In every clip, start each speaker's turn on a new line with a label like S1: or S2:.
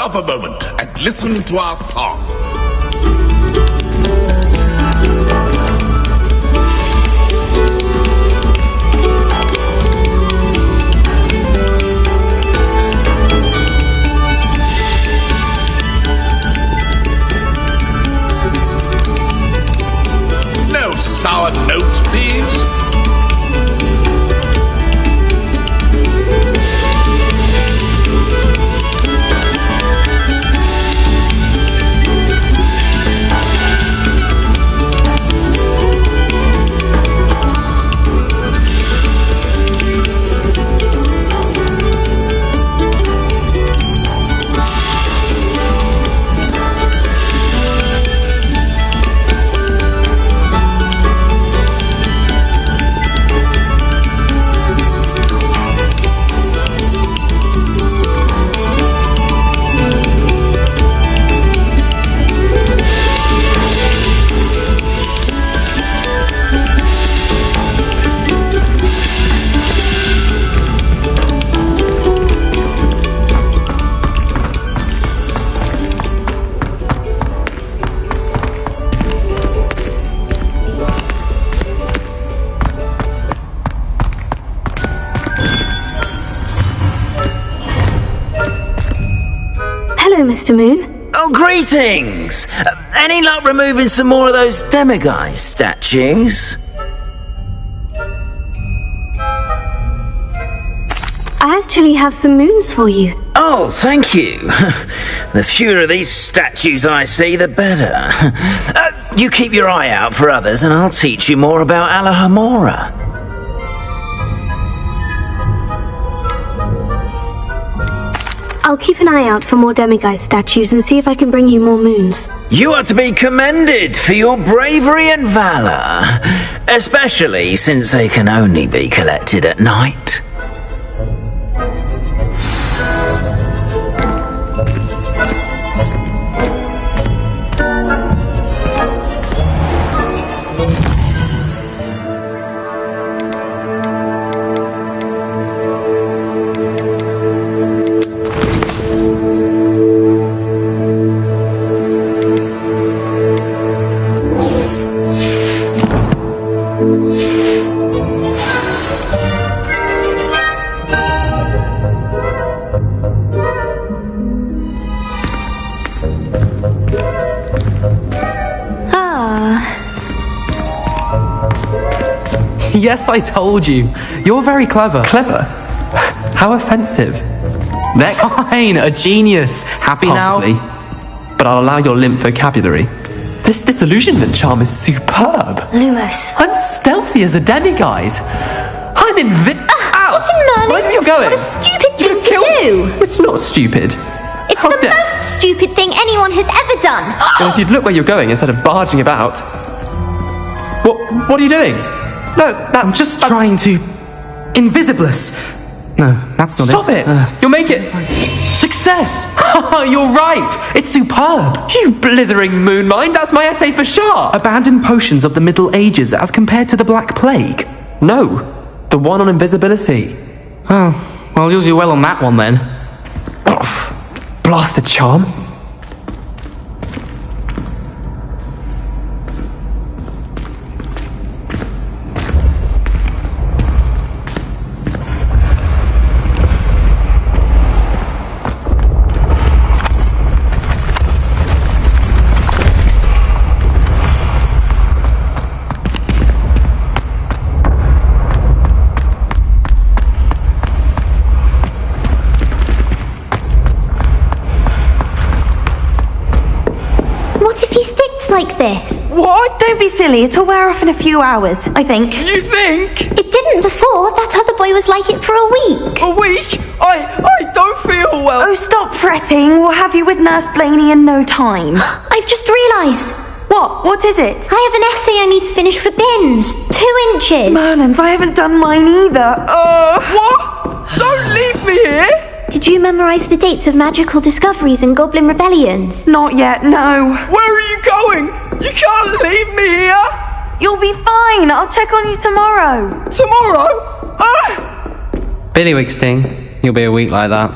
S1: stop a moment and listen to our song. No sour notes, please.
S2: Mr. Moon.
S3: Oh, greetings! Any luck removing some more of those demiguise statues?
S2: I actually have some moons for you.
S3: Oh, thank you. The fewer of these statues I see, the better. You keep your eye out for others and I'll teach you more about Alohomora.
S2: I'll keep an eye out for more demiguise statues and see if I can bring you more moons.
S3: You are to be commended for your bravery and valour, especially since they can only be collected at night.
S4: Yes, I told you. You're very clever. Clever? How offensive. Next. Fine, a genius. Happy Possibly. Now? But I'll allow your limp vocabulary. This disillusionment charm is superb.
S2: Lumos.
S4: I'm stealthy as a demiguise. I'm
S5: What in Merlin?
S4: Where are you going?
S5: What a stupid thing to do!
S4: It's not stupid.
S5: It's the most stupid thing anyone has ever done.
S4: Well, if you'd look where you're going instead of barging about. What are you doing? No, I'm just
S6: trying to... Invisibless! No, that's not
S4: Stop it! You'll make it... Success! You're right! It's superb! You blithering moon mind, that's my essay for sure!
S6: Abandoned potions of the Middle Ages as compared to the Black Plague?
S4: No, the one on invisibility.
S6: Oh, well, you'll do well on that one then.
S4: Blasted charm.
S5: Like this.
S7: What? Don't be silly. It'll wear off in a few hours, I think.
S4: You think?
S5: It didn't before. That other boy was like it for a week.
S4: A week? I don't feel well.
S7: Oh, stop fretting. We'll have you with Nurse Blaney in no time.
S5: I've just realised.
S7: What? What is it?
S5: I have an essay I need to finish for bins. 2 inches.
S7: Merlins, I haven't done mine either.
S4: What? Don't leave me here!
S5: Did you memorise the dates of magical discoveries and goblin rebellions?
S7: Not yet, no.
S4: Where are you going? You can't leave me here!
S7: You'll be fine. I'll check on you tomorrow.
S4: Tomorrow? Ah!
S6: Billywig sting. You'll be a week like that.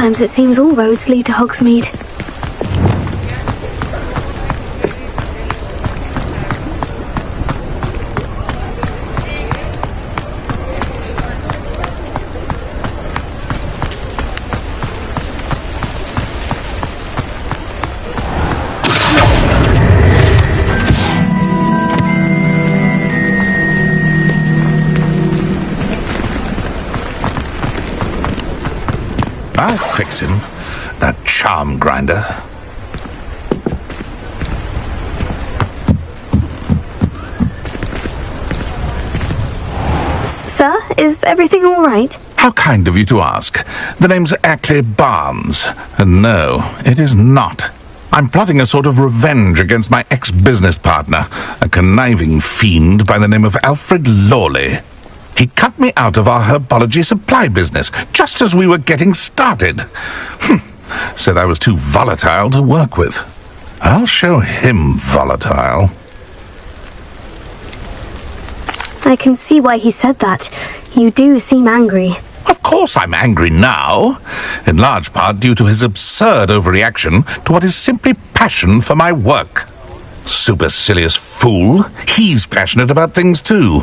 S2: Sometimes it seems all roads lead to Hogsmeade.
S1: I'll fix him, that charm grinder.
S2: Sir, is everything all right?
S1: How kind of you to ask. The name's Ackley Barnes. And no, it is not. I'm plotting a sort of revenge against my ex-business partner, a conniving fiend by the name of Alfred Lawley. He cut me out of our herbology supply business, just as we were getting started. Said I was too volatile to work with. I'll show him volatile.
S2: I can see why he said that. You do seem angry.
S1: Of course I'm angry now, in large part due to his absurd overreaction to what is simply passion for my work. Supercilious fool. He's passionate about things too,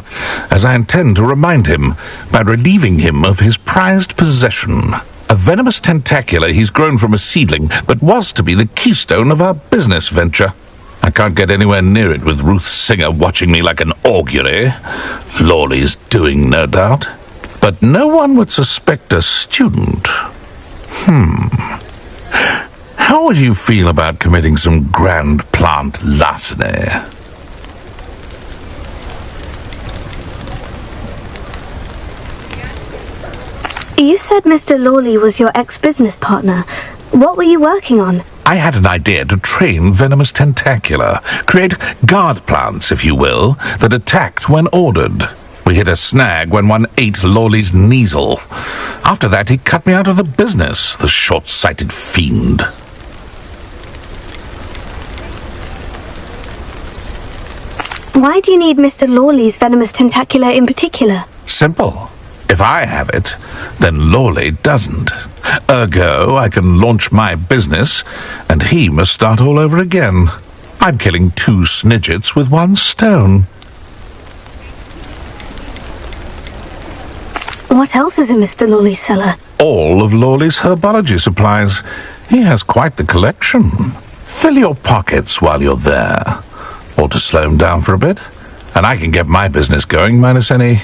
S1: as I intend to remind him by relieving him of his prized possession. A venomous tentacula he's grown from a seedling that was to be the keystone of our business venture. I can't get anywhere near it with Ruth Singer watching me like an augury. Lawley's doing, no doubt. But no one would suspect a student. How would you feel about committing some grand plant larceny?
S2: You said Mr. Lawley was your ex-business partner. What were you working on?
S1: I had an idea to train venomous tentacula, create guard plants, if you will, that attacked when ordered. We hit a snag when one ate Lawley's Kneasel. After that, he cut me out of the business, the short-sighted fiend.
S2: Why do you need Mr. Lawley's venomous tentacula in particular?
S1: Simple. If I have it, then Lawley doesn't. Ergo, I can launch my business, and he must start all over again. I'm killing 2 snidgets with 1 stone.
S2: What else is in Mr. Lawley's cellar?
S1: All of Lawley's herbology supplies. He has quite the collection. Fill your pockets while you're there. Or to slow him down for a bit, and I can get my business going minus any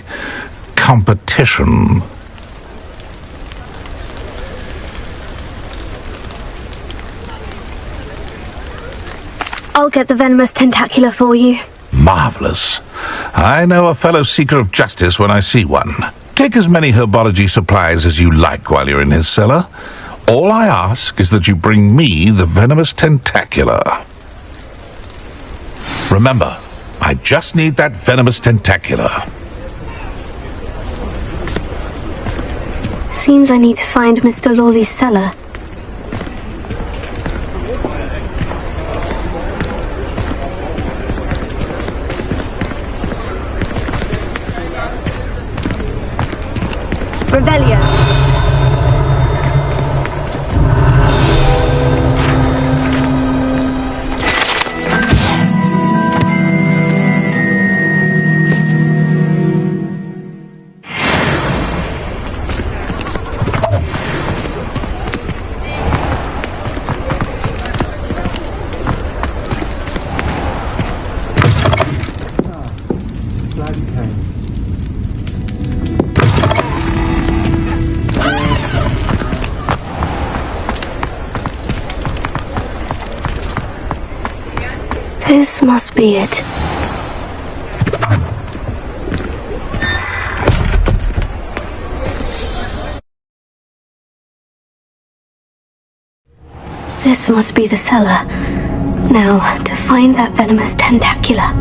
S1: competition.
S2: I'll get the venomous tentacula for you.
S1: Marvelous. I know a fellow seeker of justice when I see one. Take as many herbology supplies as you like while you're in his cellar. All I ask is that you bring me the venomous tentacula. Remember, I just need that venomous tentacula.
S2: Seems I need to find Mr. Lawley's cellar. Revelio. This must be it. This must be the cellar. Now, to find that venomous tentacula.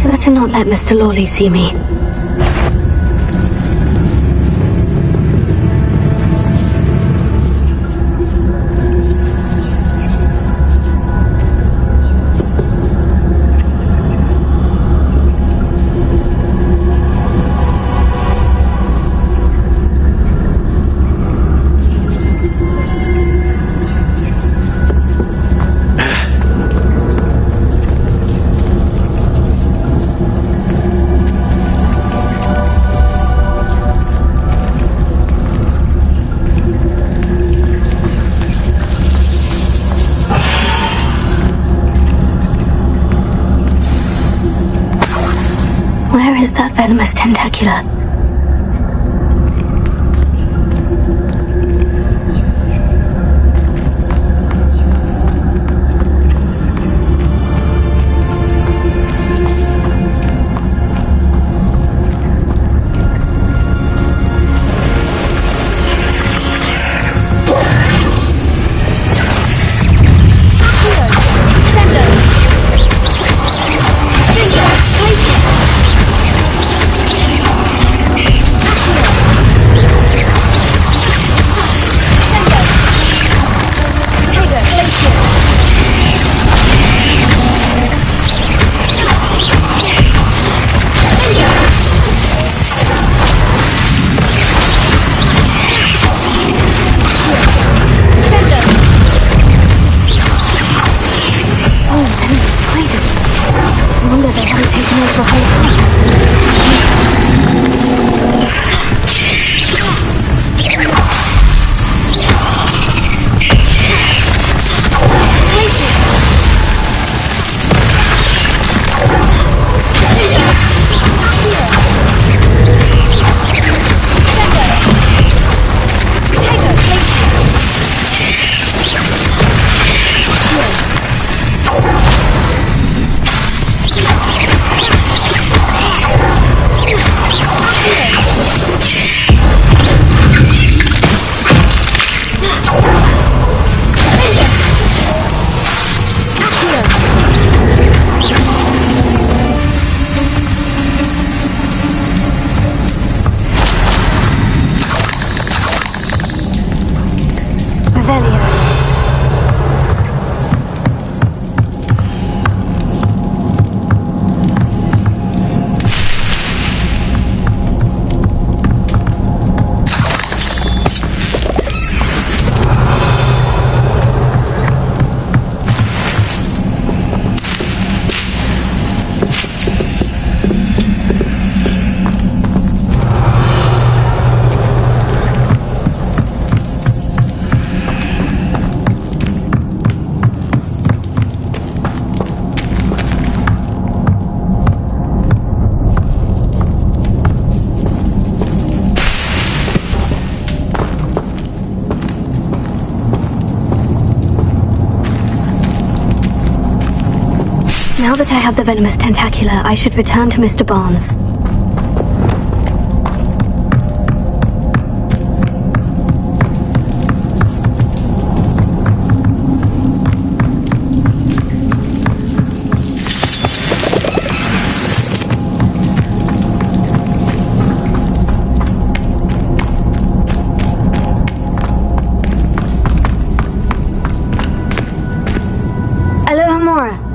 S2: Better not let Mr. Lawley see me. is that venomous tentacula? Now that I have the venomous tentacula, I should return to Mr. Barnes. Aloha Mora.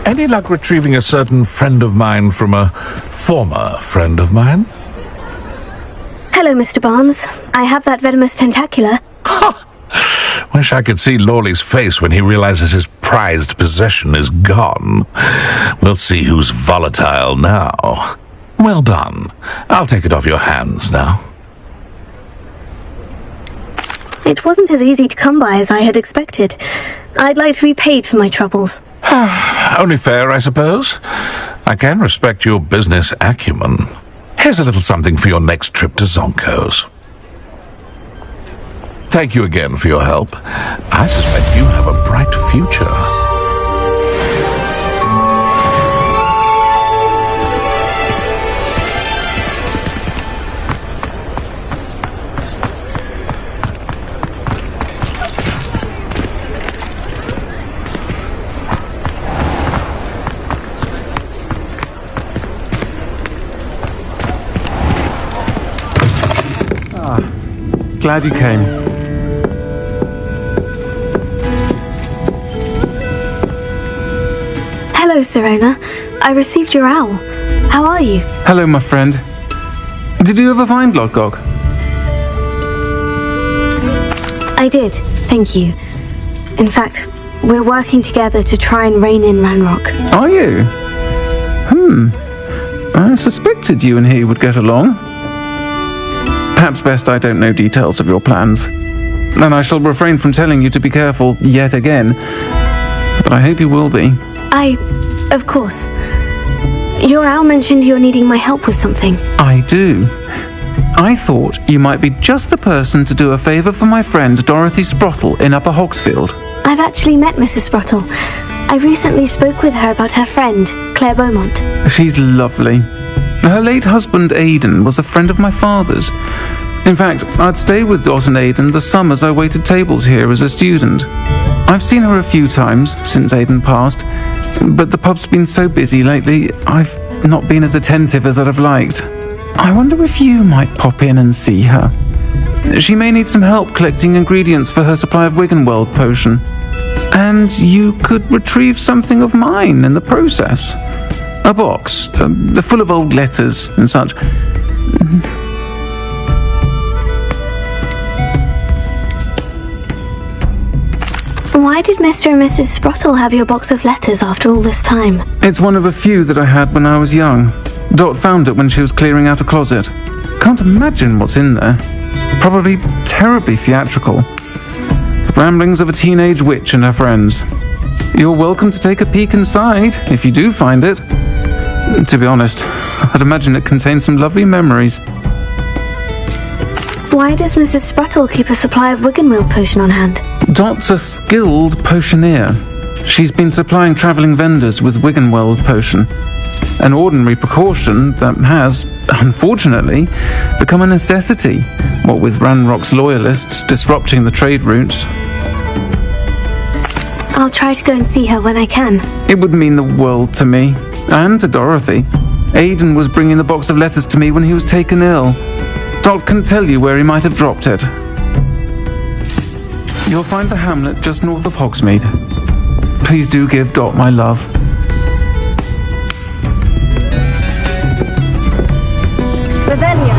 S1: Any luck retrieving a certain friend of mine from a former friend of mine?
S2: Hello, Mr. Barnes. I have that venomous tentacula.
S1: Wish I could see Lawley's face when he realizes his prized possession is gone. We'll see who's volatile now. Well done. I'll take it off your hands now.
S2: It wasn't as easy to come by as I had expected. I'd like to be paid for my troubles.
S1: Only fair, I suppose. I can respect your business acumen. Here's a little something for your next trip to Zonko's. Thank you again for your help. I suspect you have a bright future.
S8: Glad you came.
S2: Hello, Serona. I received your owl. How are you?
S8: Hello, my friend. Did you ever find Lodgok?
S2: I did, thank you. In fact, we're working together to try and rein in Ranrock.
S8: Are you? I suspected you and he would get along. Perhaps best I don't know details of your plans. And I shall refrain from telling you to be careful yet again. But I hope you will be.
S2: Of course. Your owl mentioned you're needing my help with something.
S8: I do. I thought you might be just the person to do a favour for my friend Dorothy Sprottle in Upper Hogsfield.
S2: I've actually met Mrs. Sprottle. I recently spoke with her about her friend, Claire Beaumont.
S8: She's lovely. Her late husband Aidan was a friend of my father's. In fact, I'd stay with Dot and Aidan the summers I waited tables here as a student. I've seen her a few times since Aidan passed, but the pub's been so busy lately, I've not been as attentive as I'd have liked. I wonder if you might pop in and see her. She may need some help collecting ingredients for her supply of Wiggenweld potion. And you could retrieve something of mine in the process. A box, full of old letters and such.
S2: Why did Mr. and Mrs. Sprottle have your box of letters after all this time?
S8: It's one of a few that I had when I was young. Dot found it when she was clearing out a closet. Can't imagine what's in there. Probably terribly theatrical. The ramblings of a teenage witch and her friends. You're welcome to take a peek inside, if you do find it. To be honest, I'd imagine it contains some lovely memories.
S2: Why does Mrs. Sprottle keep a supply of Wiggenweld potion on hand?
S8: Dot's a skilled potioneer. She's been supplying travelling vendors with Wiggenweld potion. An ordinary precaution that has, unfortunately, become a necessity, what with Ranrock's loyalists disrupting the trade routes.
S2: I'll try to go and see her when I can.
S8: It would mean the world to me, and to Dorothy. Aidan was bringing the box of letters to me when he was taken ill. Dot can tell you where he might have dropped it. You'll find the hamlet just north of Hogsmeade. Please do give Dot my love.
S2: Revelio.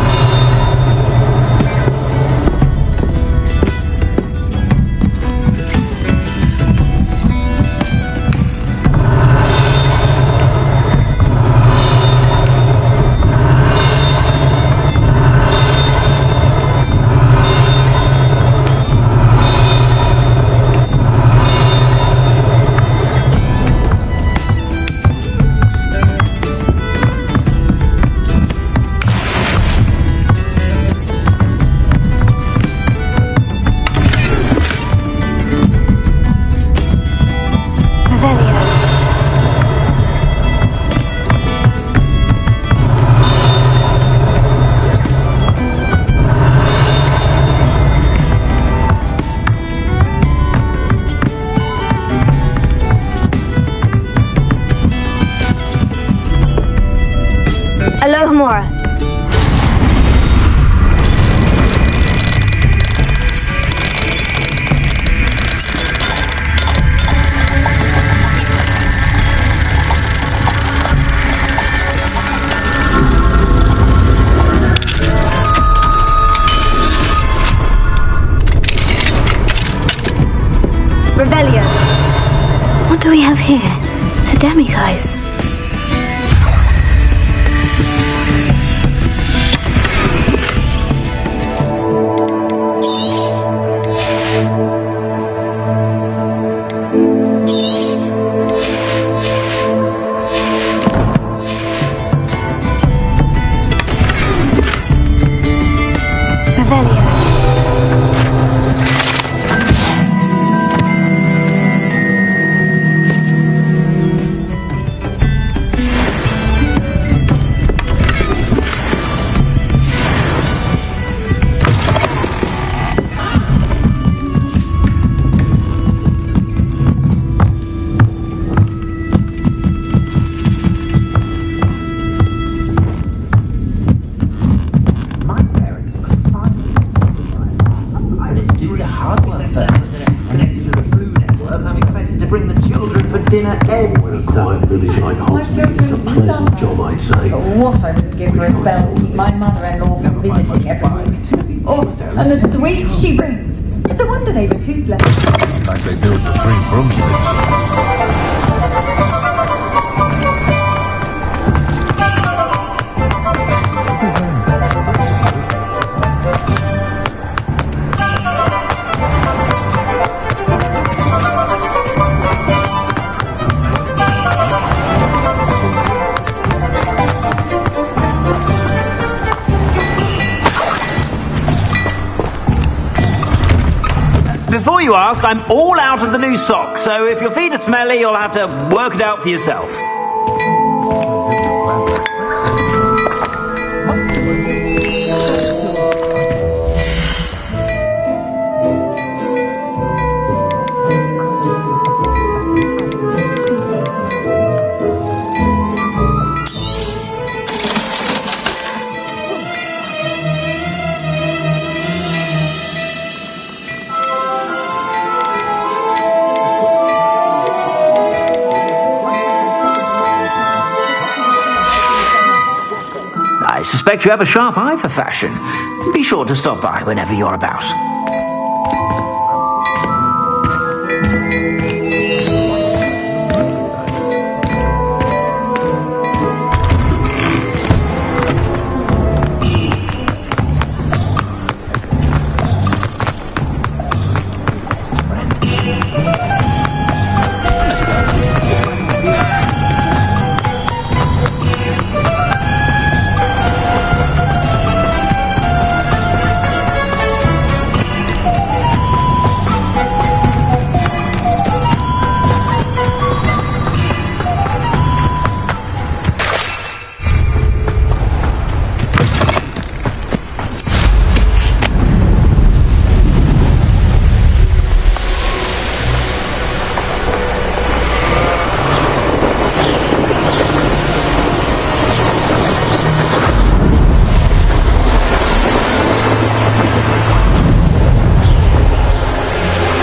S2: Alohomora. Revelio. What do we have here? A demiguise. Revelio.
S9: What I wouldn't give for a spell to keep my mother-in-law from visiting every week. Oh, and the sweets she brings. It's a wonder they were toothless.
S1: Like they do at the Three Broomsticks.
S3: Before you ask, I'm all out of the new socks, so if your feet are smelly, you'll have to work it out for yourself. I suspect you have a sharp eye for fashion. Be sure to stop by whenever you're about.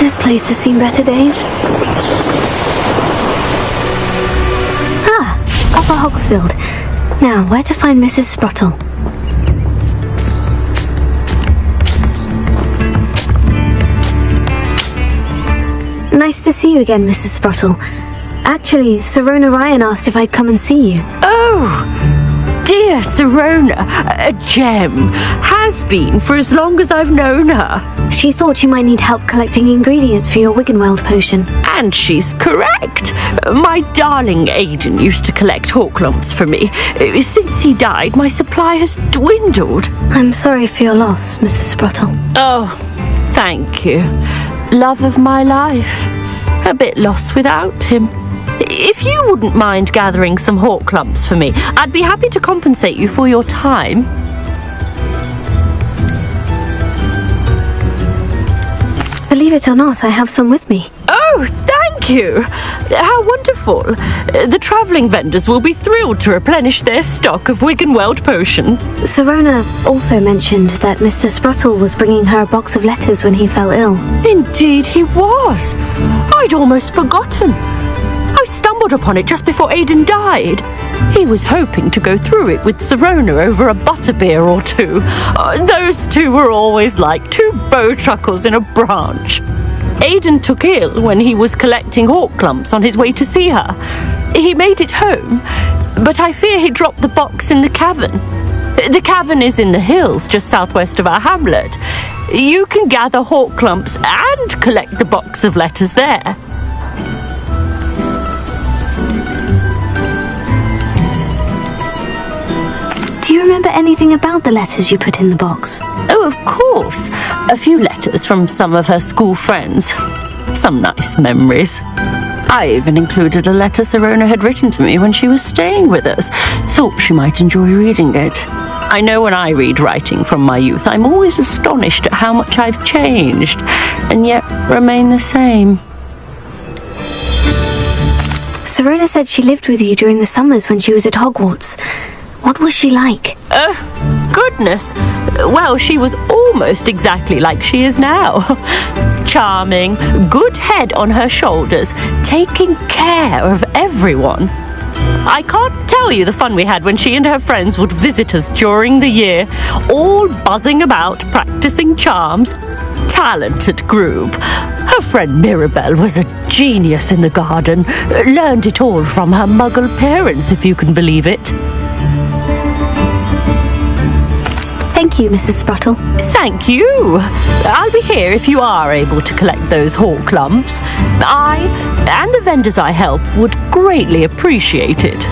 S2: This place has seen better days. Ah, Upper Hogsfield. Now, where to find Mrs. Sprottle? Nice to see you again, Mrs. Sprottle. Actually, Sirona Ryan asked if I'd come and see you.
S10: Oh, dear Sirona, a gem. Has been for as long as I've known her.
S2: She thought you might need help collecting ingredients for your Wiggenweld potion.
S10: And she's correct. My darling Aidan used to collect hawk lumps for me. Since he died, my supply has dwindled.
S2: I'm sorry for your loss, Mrs. Sprottle.
S10: Oh, thank you. Love of my life. A bit lost without him. If you wouldn't mind gathering some hawk lumps for me, I'd be happy to compensate you for your time.
S2: Believe it or not, I have some with me.
S10: Oh, thank you! How wonderful. The travelling vendors will be thrilled to replenish their stock of Wiggenweld potion.
S2: Sirona also mentioned that Mr. Sprottle was bringing her a box of letters when he fell ill.
S10: Indeed he was. I'd almost forgotten. I stumbled upon it just before Aidan died. He was hoping to go through it with Sirona over a butterbeer or two. Those two were always like two bowtruckles in a branch. Aidan took ill when he was collecting hawk lumps on his way to see her. He made it home, but I fear he dropped the box in the cavern. The cavern is in the hills just southwest of our hamlet. You can gather hawk lumps and collect the box of letters there.
S2: Do you remember anything about the letters you put in the box?
S10: Oh, of course. A few letters from some of her school friends. Some nice memories. I even included a letter Sirona had written to me when she was staying with us. Thought she might enjoy reading it. I know when I read writing from my youth, I'm always astonished at how much I've changed, and yet remain the same.
S2: Sirona said she lived with you during the summers when she was at Hogwarts. What was she like?
S10: Goodness. Well, she was almost exactly like she is now. Charming, good head on her shoulders, taking care of everyone. I can't tell you the fun we had when she and her friends would visit us during the year, all buzzing about, practicing charms. Talented group. Her friend Mirabelle was a genius in the garden. Learned it all from her muggle parents, if you can believe it.
S2: Thank you, Mrs. Sprottle.
S10: Thank you. I'll be here if you are able to collect those hawk lumps. I and the vendors I help would greatly appreciate it.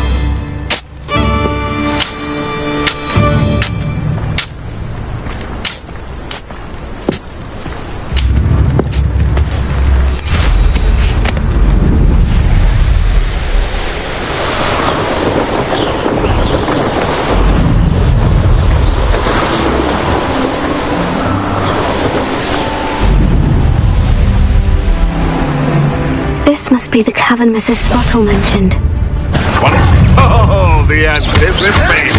S2: This must be the cavern Mrs. Sprottle mentioned.
S1: Oh, the anticipation!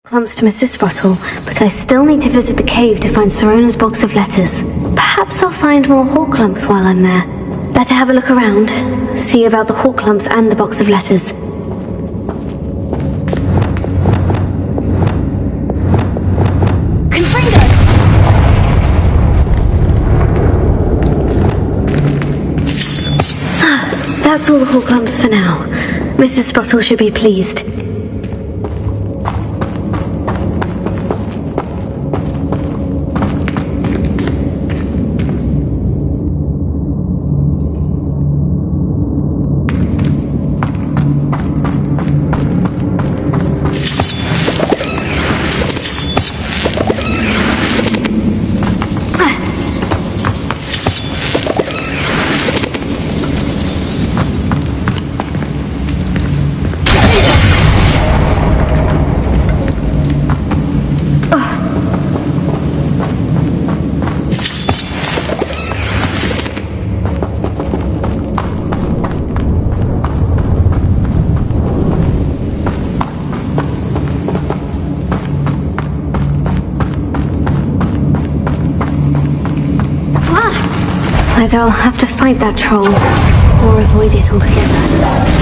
S2: Clumps to Mrs. Sprottle, but I still need to visit the cave to find Sorona's box of letters. Perhaps I'll find more hawk lumps while I'm there. Better have a look around, see about the hawk lumps and the box of letters. That's all the hawk lumps for now. Mrs. Sprottle should be pleased. Either I'll have to fight that troll, or avoid it altogether.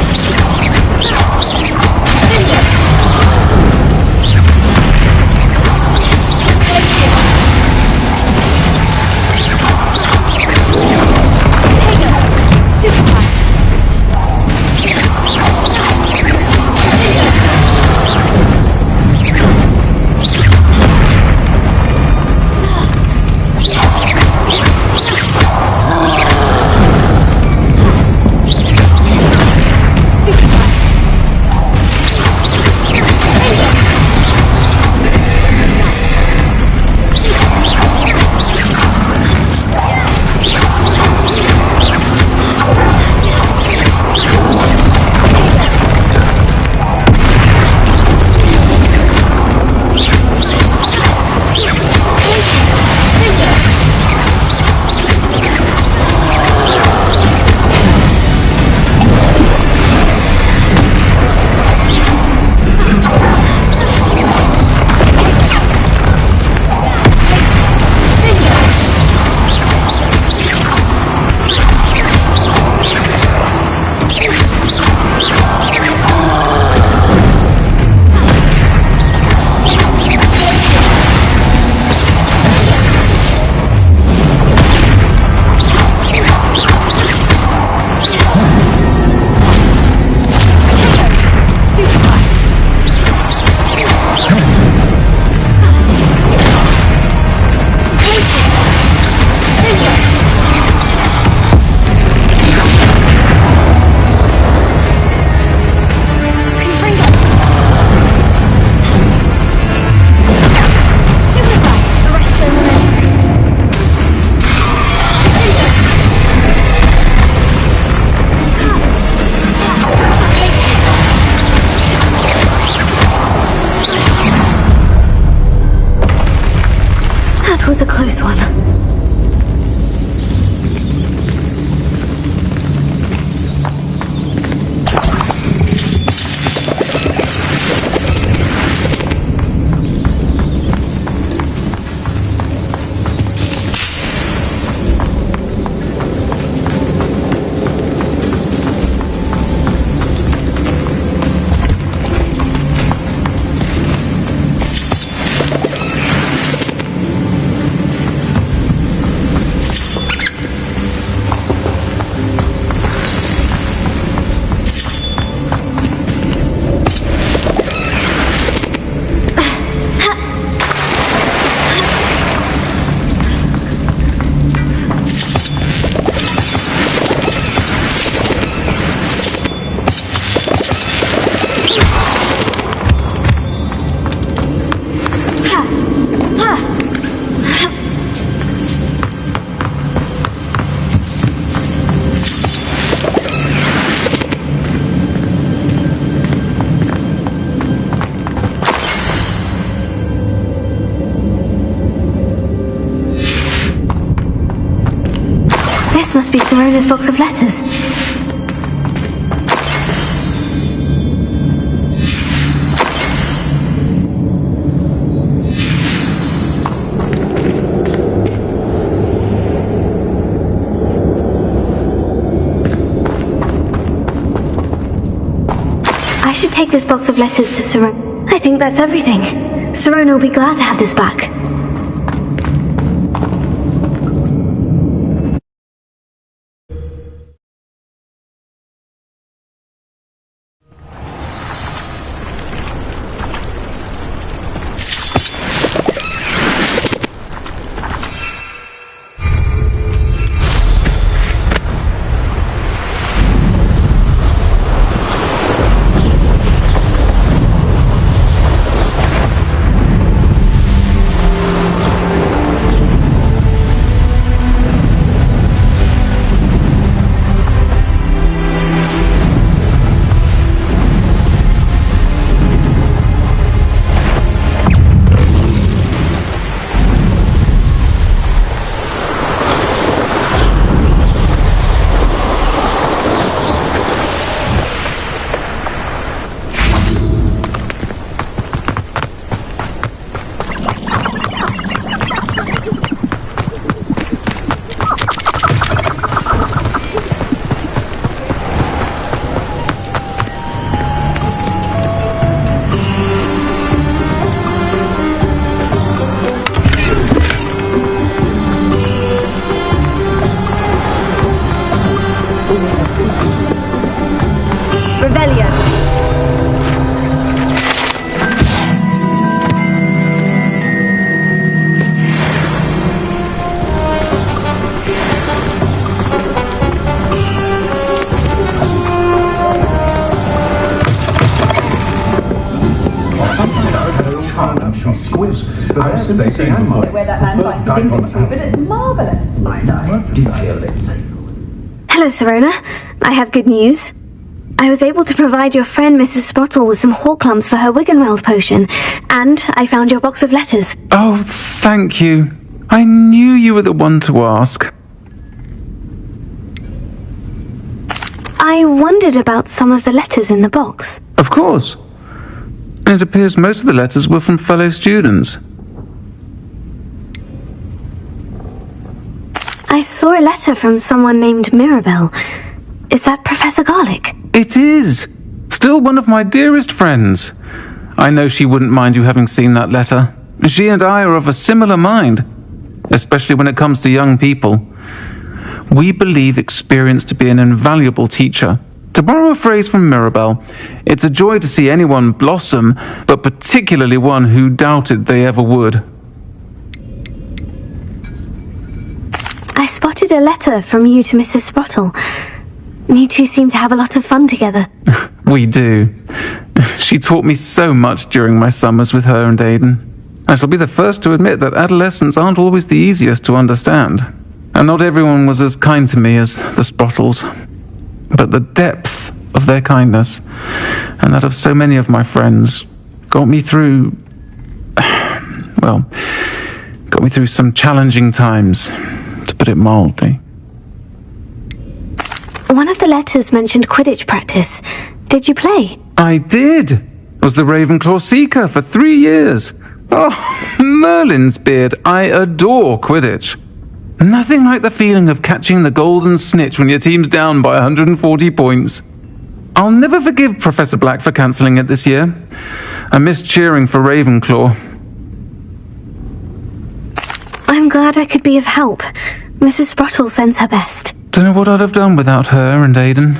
S2: must be Sorona's box of letters. I should take this box of letters to Sirona. I think that's everything. Sirona will be glad to have this back.
S9: Where that man finds his inventory, but it's marvellous.
S2: Hello, Sirona. I have good news. I was able to provide your friend Mrs. Sprottle with some Horklumps for her Wiggenweld potion, and I found your box of letters.
S8: Oh, thank you. I knew you were the one to ask.
S2: I wondered about some of the letters in the box.
S8: Of course. It appears most of the letters were from fellow students.
S2: I saw a letter from someone named Mirabelle. Is that Professor Garlick?
S8: It is! Still one of my dearest friends. I know she wouldn't mind you having seen that letter. She and I are of a similar mind, especially when it comes to young people. We believe experience to be an invaluable teacher. To borrow a phrase from Mirabelle, it's a joy to see anyone blossom, but particularly one who doubted they ever would.
S2: I spotted a letter from you to Mrs. Sprottle. You two seem to have a lot of fun together.
S8: We do. She taught me so much during my summers with her and Aiden. I shall be the first to admit that adolescents aren't always the easiest to understand. And not everyone was as kind to me as the Sprottles. But the depth of their kindness, and that of so many of my friends, got me through some challenging times, to put it mildly.
S2: One of the letters mentioned Quidditch practice. Did you play?
S8: I did. Was the Ravenclaw Seeker for 3 years. Oh, Merlin's beard, I adore Quidditch. Nothing like the feeling of catching the golden snitch when your team's down by 140 points. I'll never forgive Professor Black for cancelling it this year. I missed cheering for Ravenclaw.
S2: I'm glad I could be of help. Mrs. Sprottle sends her best.
S8: Don't know what I'd have done without her and Aiden.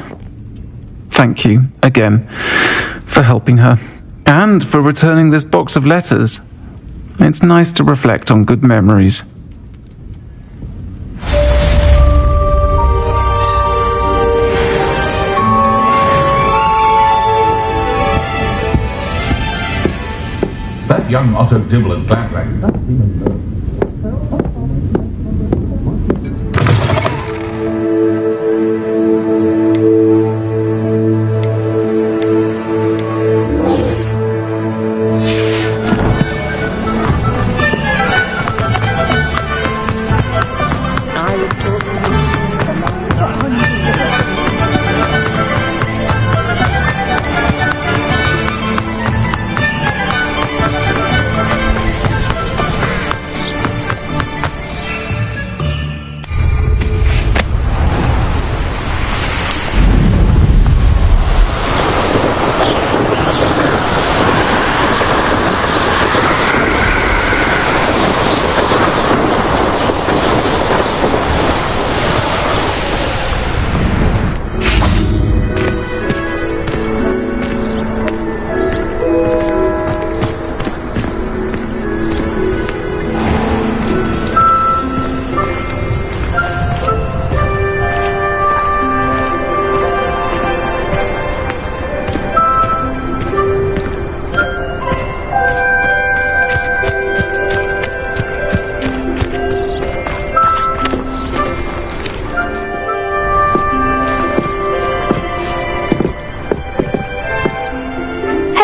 S8: Thank you, again, for helping her. And for returning this box of letters. It's nice to reflect on good memories.
S1: That young Otto Dibble and Gladwag.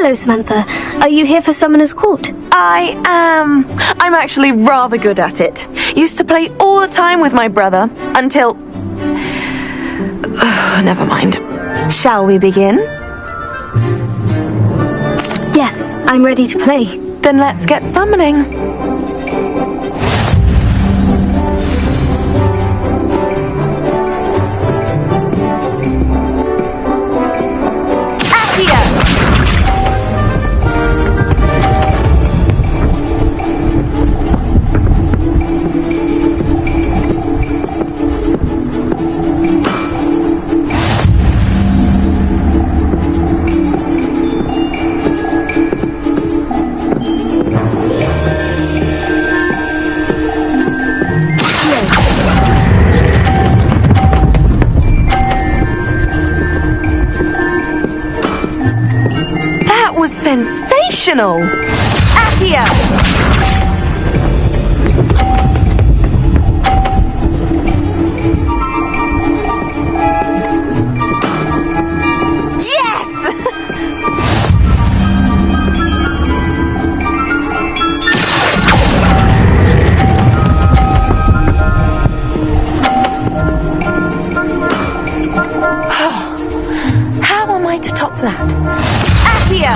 S2: Hello, Samantha. Are you here for Summoner's Court?
S7: I am. I'm actually rather good at it. Used to play all the time with my brother until... never mind. Shall we begin?
S2: Yes, I'm ready to play.
S7: Then let's get summoning. Sensational! Accio! Yes! How am I to top that? Accio!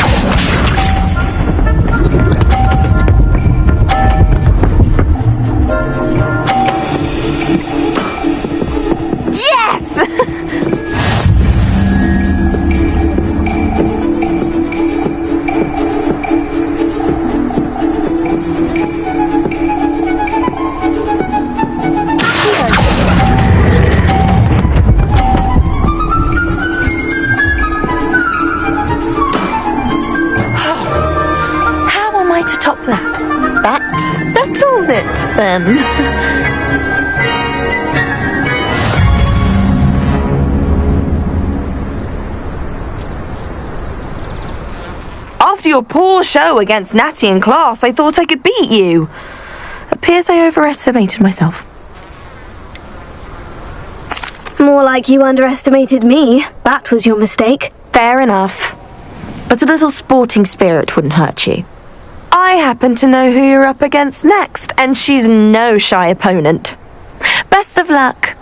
S7: Settles it, then. After your poor show against Natty in class, I thought I could beat you. Appears I overestimated myself.
S2: More like you underestimated me. That was your mistake.
S7: Fair enough. But a little sporting spirit wouldn't hurt you. I happen to know who you're up against next, and she's no shy opponent. Best of luck.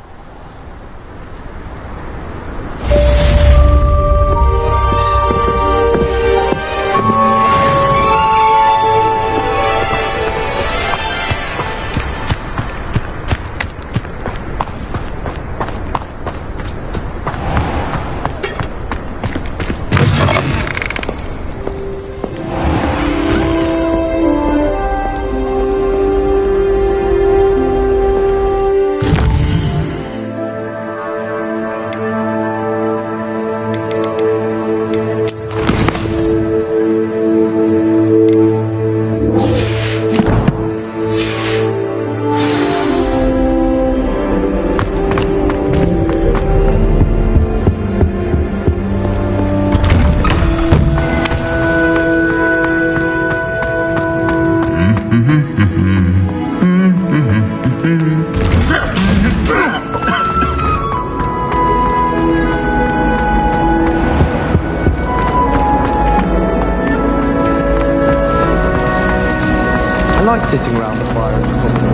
S11: I like sitting around the fire and talking.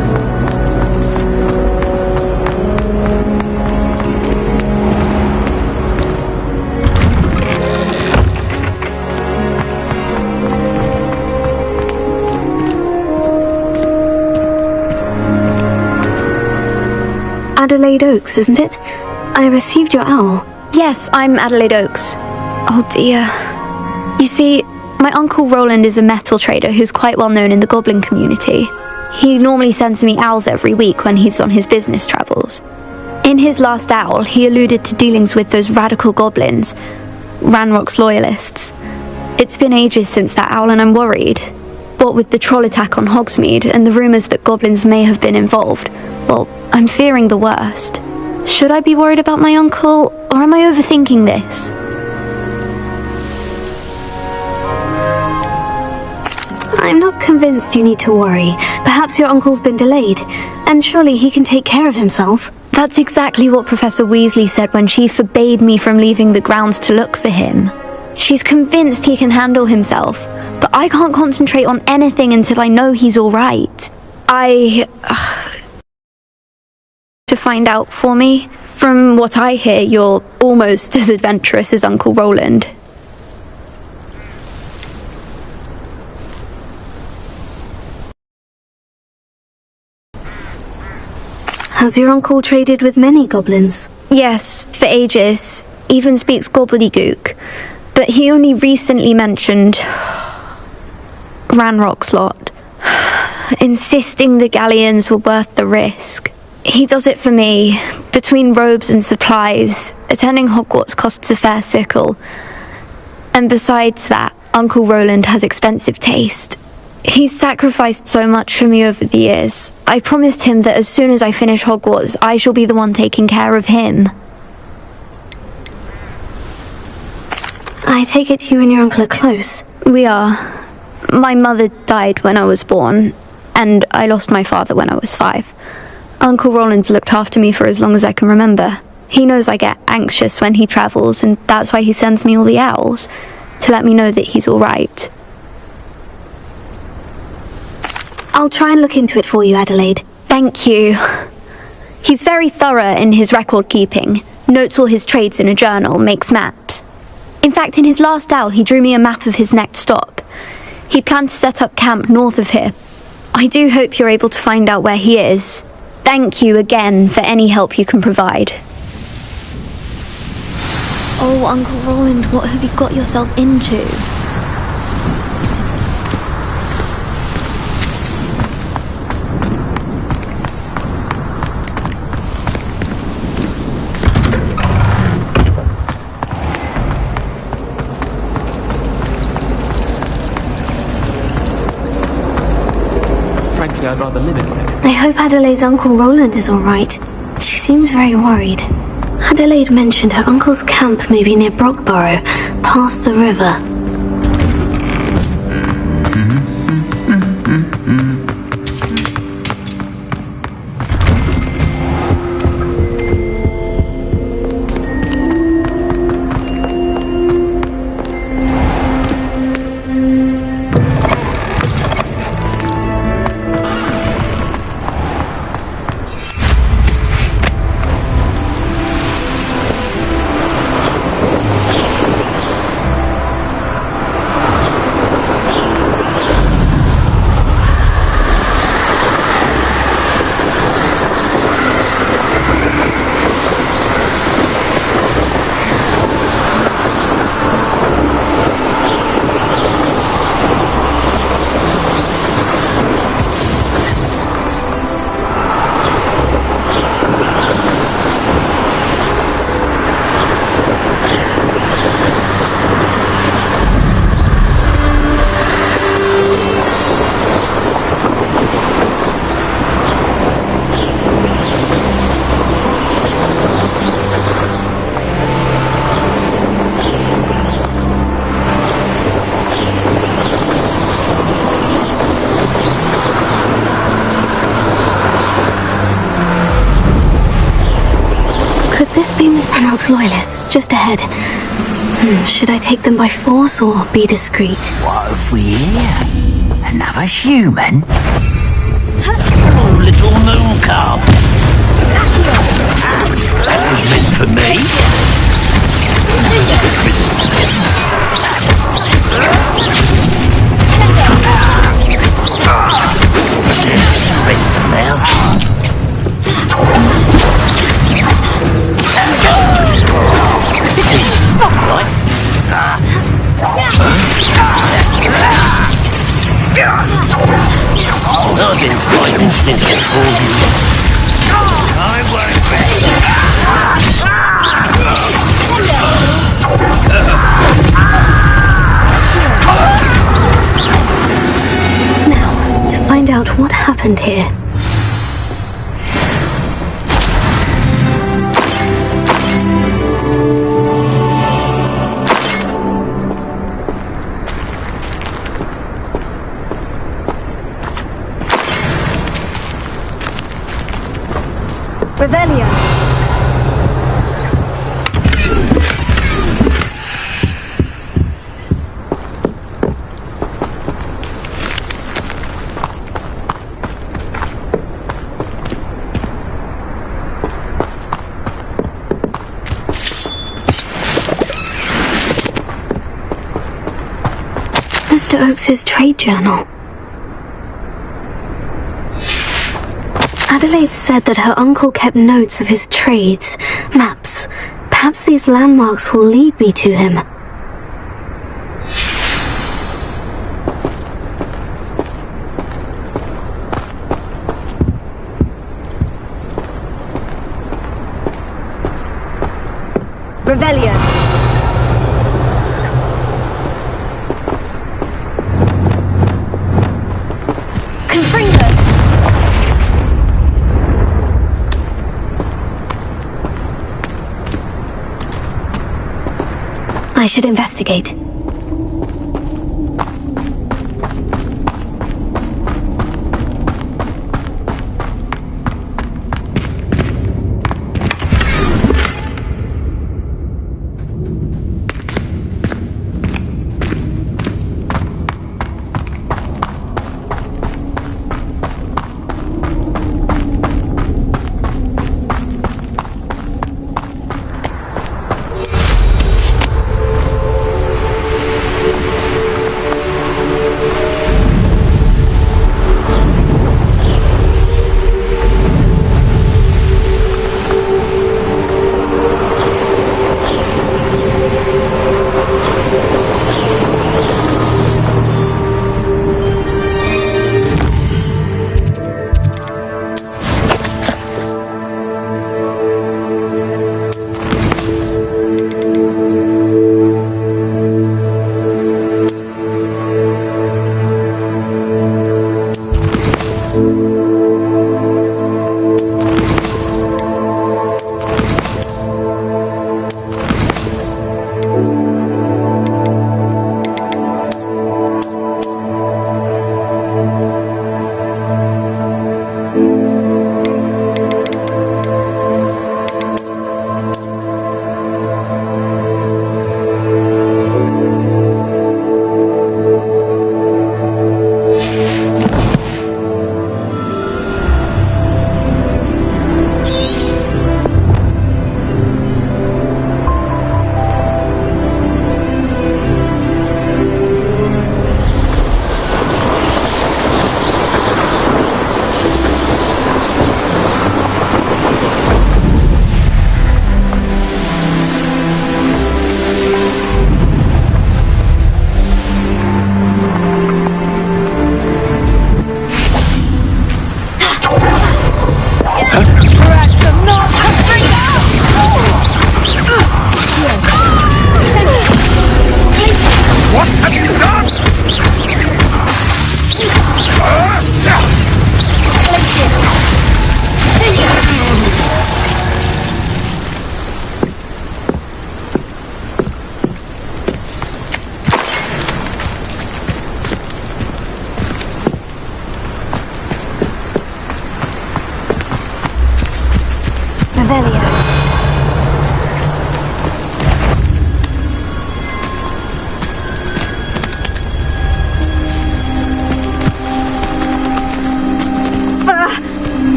S2: Adelaide Oaks, isn't it? I received your owl.
S5: Yes, I'm Adelaide Oaks. Oh dear. You see, my uncle Roland is a metal trader who's quite well known in the goblin community. He normally sends me owls every week when he's on his business travels. In his last owl, he alluded to dealings with those radical goblins, Ranrock's loyalists. It's been ages since that owl and I'm worried. What with the troll attack on Hogsmeade and the rumours that goblins may have been involved, well, I'm fearing the worst. Should I be worried about my uncle, or am I overthinking this?
S2: I'm not convinced you need to worry. Perhaps your uncle's been delayed, and surely he can take care of himself.
S5: That's exactly what Professor Weasley said when she forbade me from leaving the grounds to look for him. She's convinced he can handle himself, but I can't concentrate on anything until I know he's all right. To find out for me. From what I hear, you're almost as adventurous as Uncle Roland.
S2: Has your uncle traded with many goblins?
S5: Yes, for ages. Even speaks gobbledygook. But he only recently mentioned Ranrock's lot, insisting the galleons were worth the risk. He does it for me. Between robes and supplies, attending Hogwarts costs a fair sickle. And besides that, Uncle Roland has expensive taste. He's sacrificed so much for me over the years. I promised him that as soon as I finish Hogwarts, I shall be the one taking care of him.
S2: I take it you and your uncle are close.
S5: We are. My mother died when I was born, and I lost my father when I was 5. Uncle Roland's looked after me for as long as I can remember. He knows I get anxious when he travels, and that's why he sends me all the owls, to let me know that he's all right.
S2: I'll try and look into it for you, Adelaide.
S5: Thank you. He's very thorough in his record keeping, notes all his trades in a journal, makes maps. In fact, in his last owl, he drew me a map of his next stop. He'd planned to set up camp north of here. I do hope you're able to find out where he is. Thank you again for any help you can provide. Oh, Uncle Roland, what have you got yourself into?
S4: Frankly, I'd rather live in Wales.
S2: I hope Adelaide's Uncle Roland is all right. She seems very worried. Adelaide mentioned her uncle's camp may be near Brockborough, past the river. This be Miss Ranrock's loyalists, just ahead. Should I take them by force or be discreet?
S3: What have we here? Another human? Oh, little moon calf. That was meant for me. I've been fighting since before you. I won't be.
S2: Now, to find out what happened here.
S5: Revelio.
S2: Mr. Oakes's trade journal. Adelaide said that her uncle kept notes of his trades, maps. Perhaps these landmarks will lead me to him.
S7: Revelio. Confringo.
S2: I should investigate.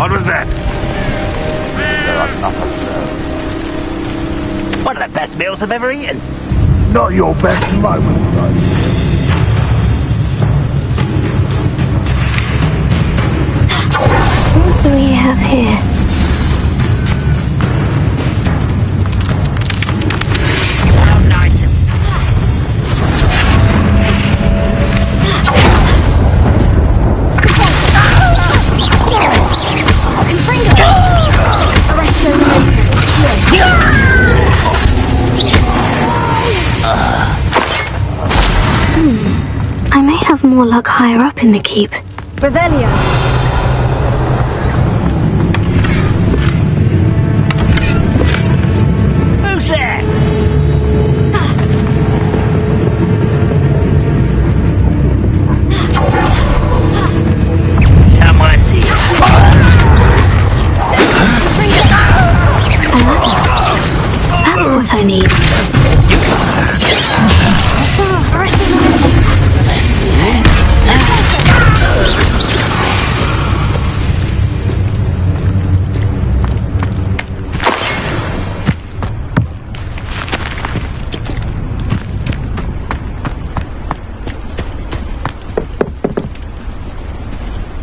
S1: What was that?
S3: One of the best meals I've ever eaten.
S1: Not your best moment, son.
S2: What do we have here?
S3: How nice.
S2: I may have more luck higher up in the keep.
S5: Revelio.
S3: Who's there? Someone's here.
S2: That's what I need.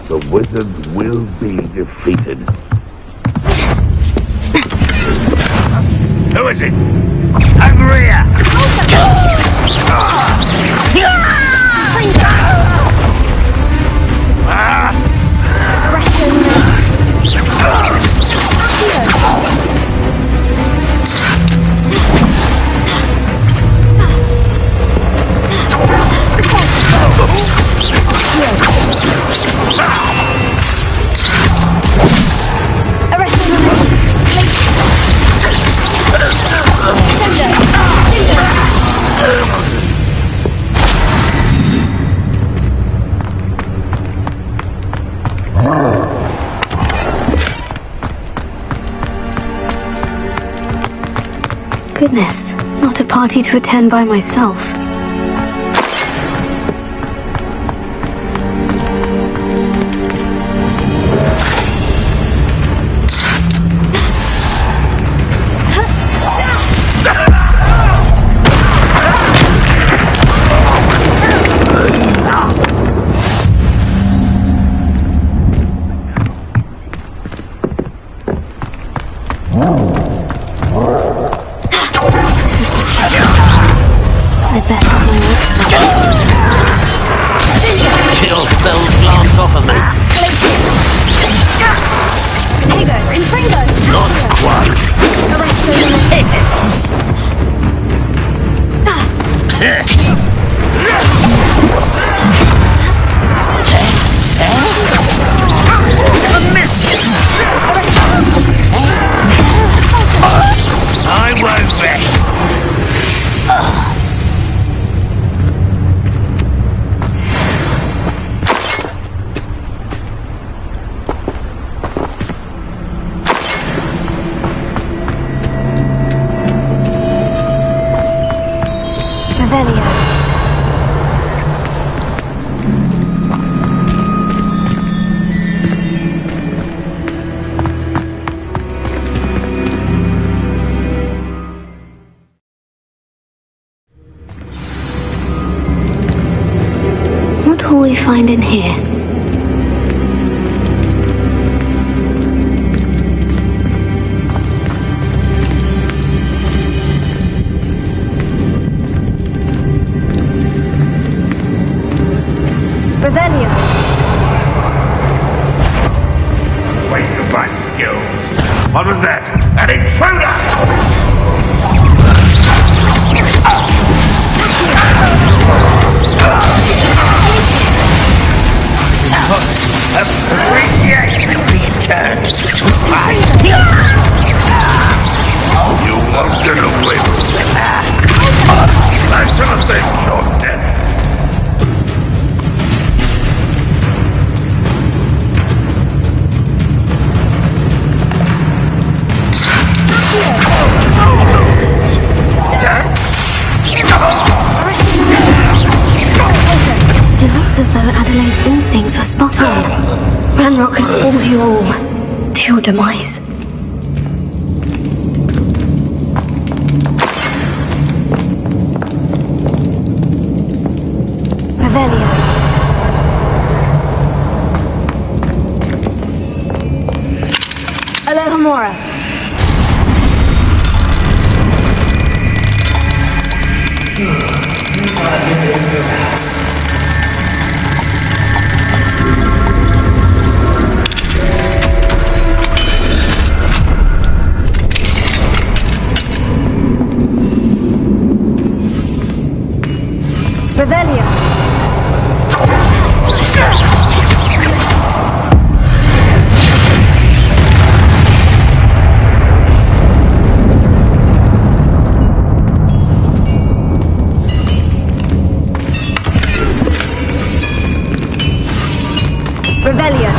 S1: The wizard will be defeated. Who is it?
S3: Over here.
S2: Goodness, not a party to attend by myself.
S3: Kill spell glance off of me. Not quite. Hit it. Missed it. I won't rest.
S2: What will we find in here?
S5: Revelio.
S1: Waste of my skills. What was that? An intruder!
S3: Appreciate the return to life.
S1: You won't get away with it. I shall avenge your death.
S2: It looks as though Adelaide's instincts were spot on. Ranrock has fooled you all. to your demise. Revelio. Alohomora. Revelio. Revelio.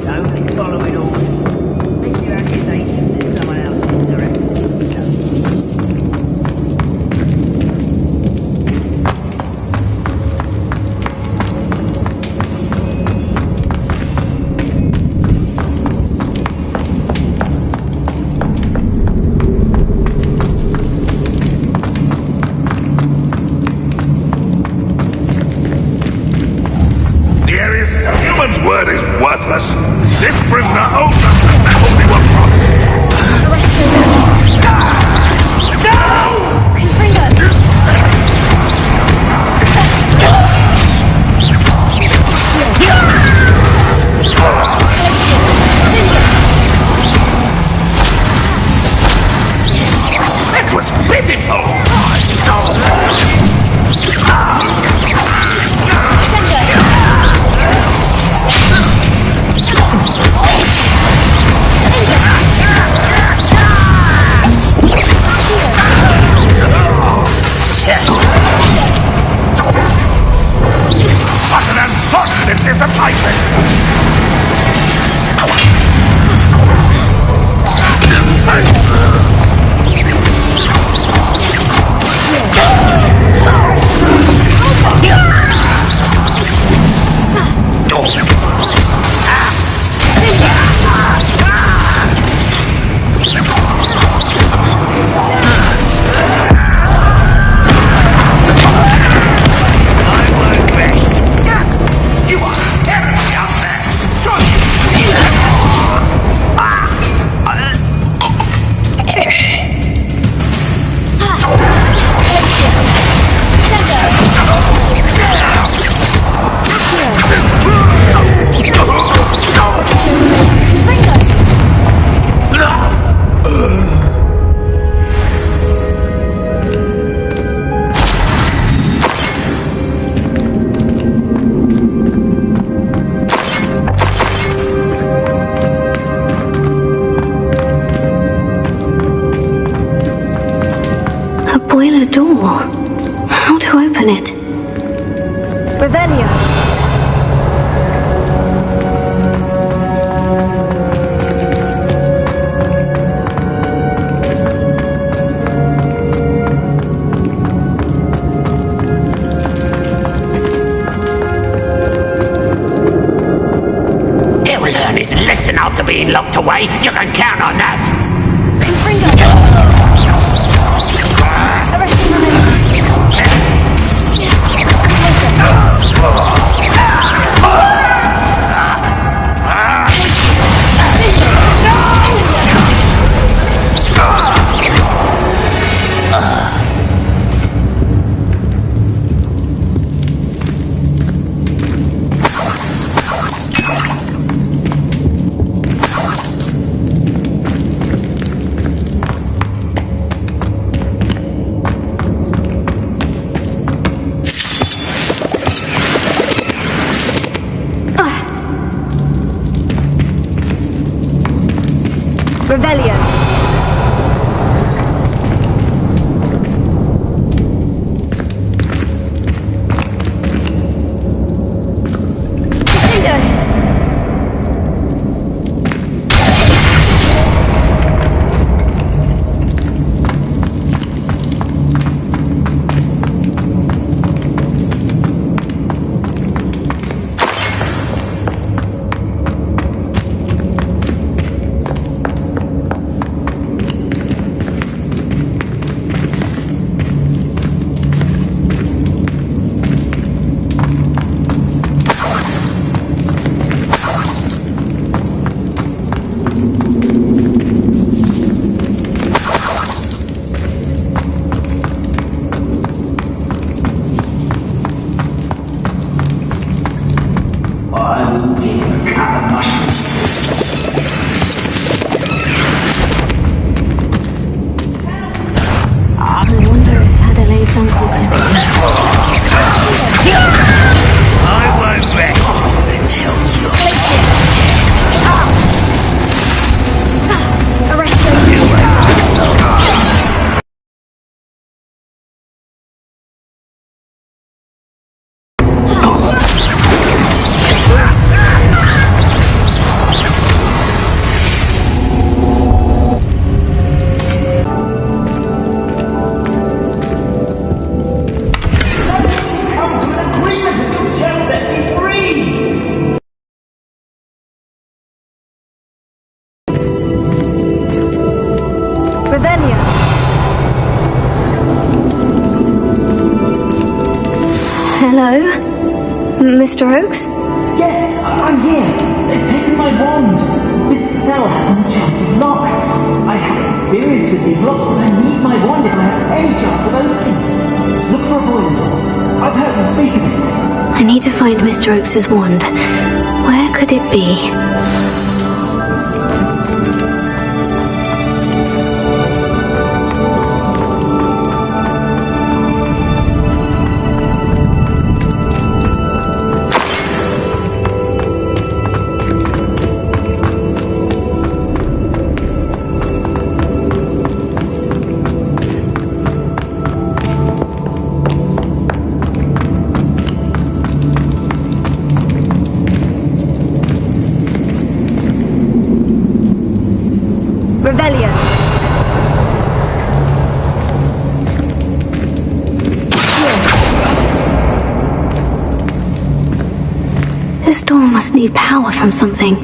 S3: Don't follow it all. Take your accusations in someone else's direction.
S1: The human's word is worthless. This prisoner owes us the only one promised. That was pitiful! What an unfortunate disappointment! You are terribly upset! Surely you see
S2: A boiler door. How to open it? Revelio.
S12: He'll learn his lesson after being locked away. You can count on that.
S3: I will give a cup of mustard.
S2: I wonder if Adelaide's uncle could be.
S3: I won't rest until you're
S2: Arrest him! Revelia! Hello? Mr. Oakes?
S13: Yes, I'm here. They've taken my wand. This cell has an enchanted lock. I have experience with these locks, but I need my wand if I have any chance of opening it. Look for a boiler door. I've heard them speak of it.
S2: I need to find Mr. Oakes' wand. Where could it be? Revelia! This door must need power from something.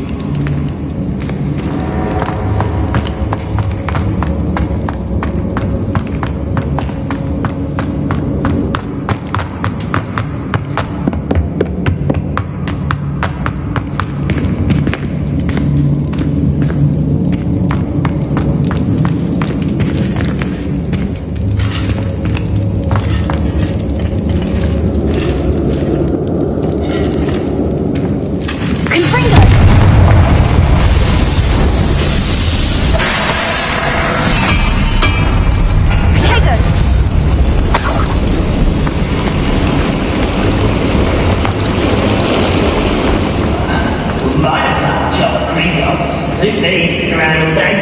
S3: Suit these, sit around all day.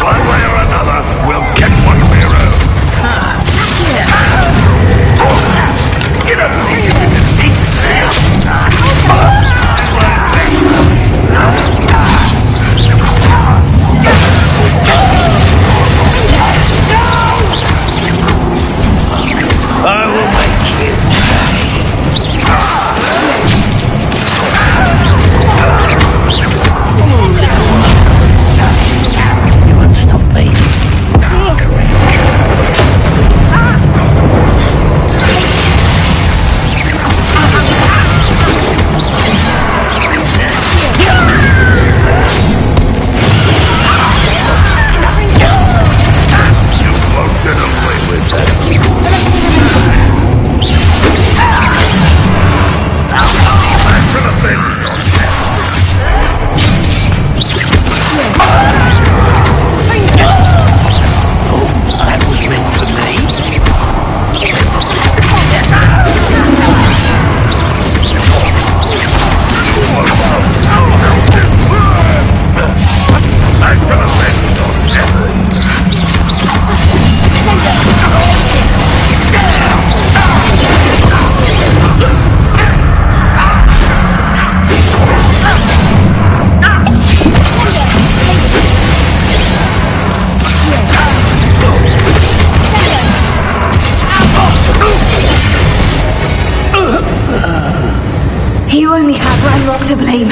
S1: One way or another, we'll get what we're owed. You don't think you can beat
S3: I will make you You won't stop me.
S1: You won't get away with that.
S3: That was meant for
S1: I shall avenge your death.
S2: You only have Ranrock to blame.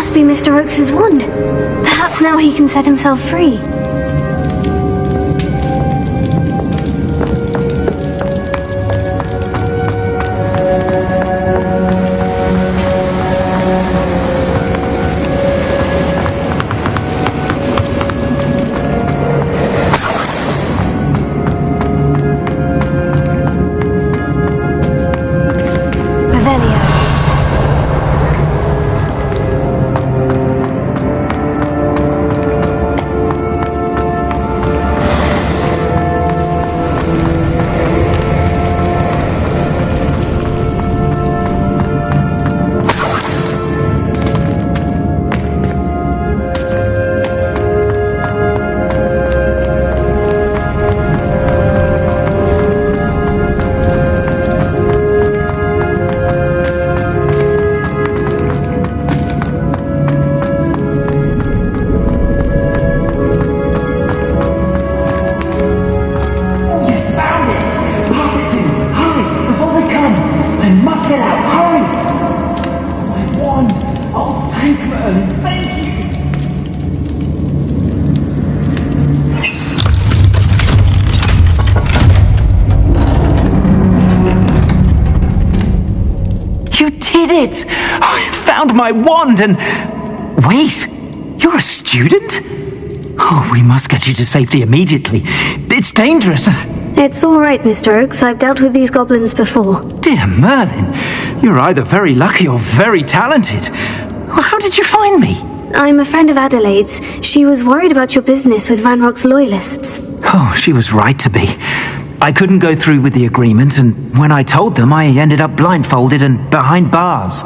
S2: must be Mr. Oakes's wand. Perhaps now he can set himself free.
S3: I found my wand and... Wait, you're a student? Oh, we must get you to safety immediately. It's dangerous.
S2: It's all right, Mr. Oakes. I've dealt with these goblins before.
S3: Dear Merlin, you're either very lucky or very talented. How did you find me?
S2: I'm a friend of Adelaide's. She was worried about your business with Ranrock's loyalists.
S3: Oh, she was right to be. I couldn't go through with the agreement, and when I told them, I ended up blindfolded and behind bars.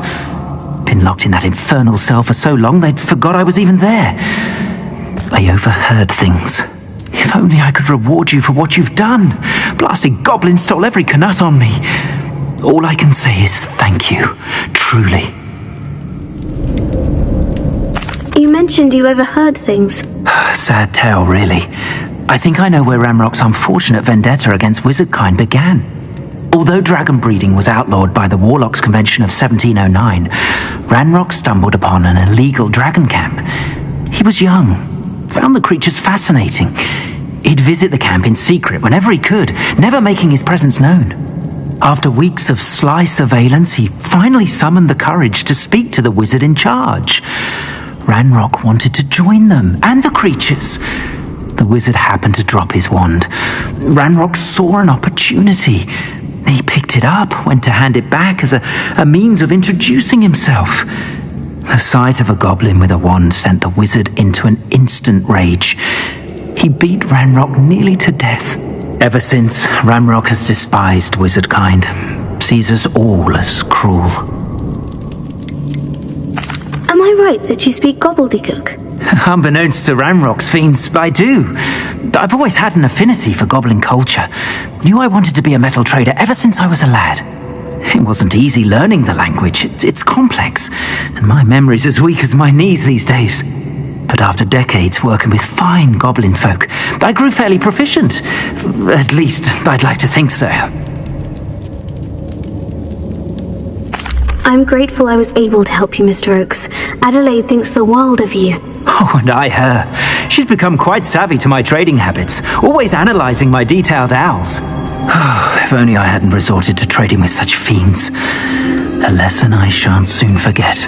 S3: Been locked in that infernal cell for so long, they'd forgot I was even there. I overheard things. If only I could reward you for what you've done. Blasted goblin stole every canut on me. All I can say is thank you, truly.
S2: You mentioned you overheard things.
S3: Sad tale, really. I think I know where Ranrock's unfortunate vendetta against wizardkind began. Although dragon breeding was outlawed by the Warlocks Convention of 1709, Ranrock stumbled upon an illegal dragon camp. He was young, found the creatures fascinating. He'd visit the camp in secret whenever he could, never making his presence known. After weeks of sly surveillance, he finally summoned the courage to speak to the wizard in charge. Ranrock wanted to join them and the creatures. The wizard happened to drop his wand. Ranrock saw an opportunity. He picked it up, went to hand it back as a means of introducing himself. The sight of a goblin with a wand sent the wizard into an instant rage. He beat Ranrock nearly to death. Ever since, Ranrock has despised wizardkind, sees us all as cruel.
S2: Am I right that you speak gobbledygook?
S3: Unbeknownst to Ranrock's fiends, I do. I've always had an affinity for goblin culture. Knew I wanted to be a metal trader ever since I was a lad. It wasn't easy learning the language. It's complex, and my memory's as weak as my knees these days. But after decades working with fine goblin folk, I grew fairly proficient. At least, I'd like to think so.
S2: I'm grateful I was able to help you, Mr. Oakes. Adelaide thinks the world of you.
S3: Oh, and I her. She's become quite savvy to my trading habits, always analysing my detailed owls. Oh, if only I hadn't resorted to trading with such fiends. A lesson I shan't soon forget.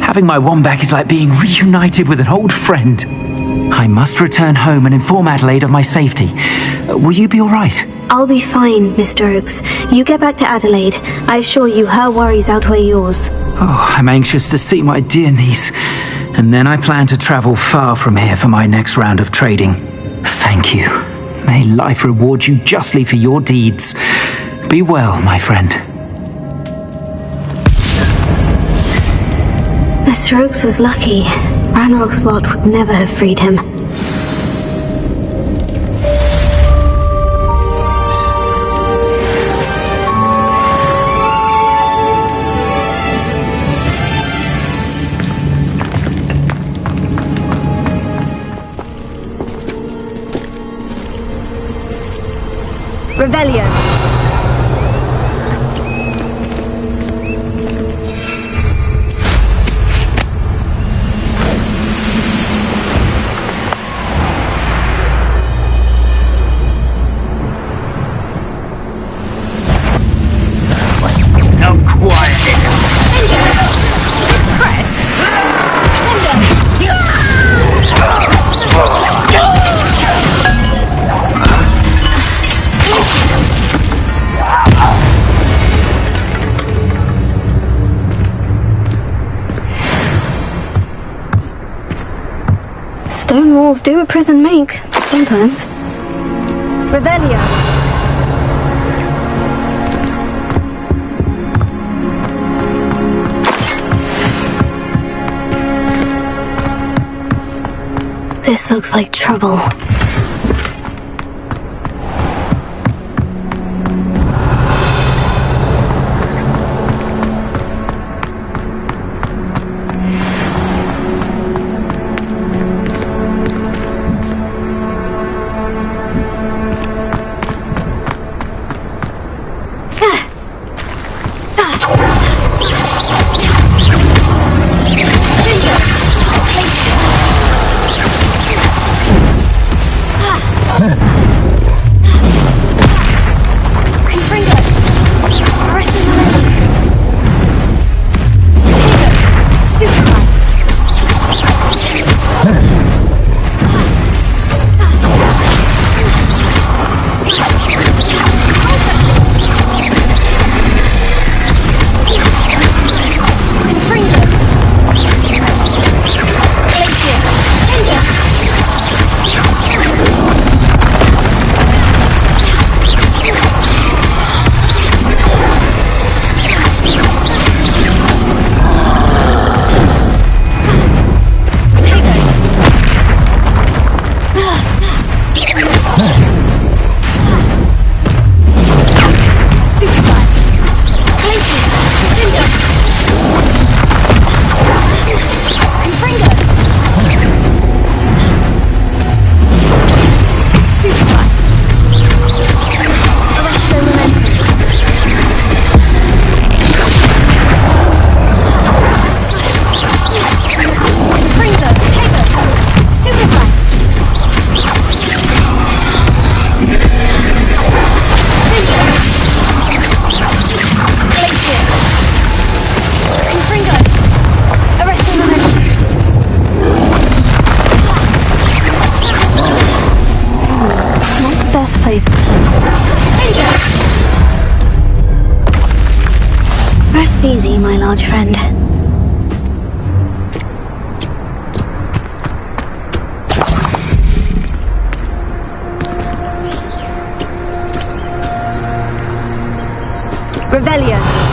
S3: Having my wand back is like being reunited with an old friend. I must return home and inform Adelaide of my safety. Will you be all right?
S2: I'll be fine, Mr. Oakes. You get back to Adelaide. I assure you her worries outweigh yours.
S3: Oh, I'm anxious to see my dear niece. And then I plan to travel far from here for my next round of trading. Thank you. May life reward you justly for your deeds. Be well, my friend.
S2: Mr. Oakes was lucky. Ranrock's lot would never have freed him.
S7: Revelio.
S2: Prisons do a prison make, sometimes. Revelio. This looks like trouble. Place. Rest easy, my large friend. Revelio.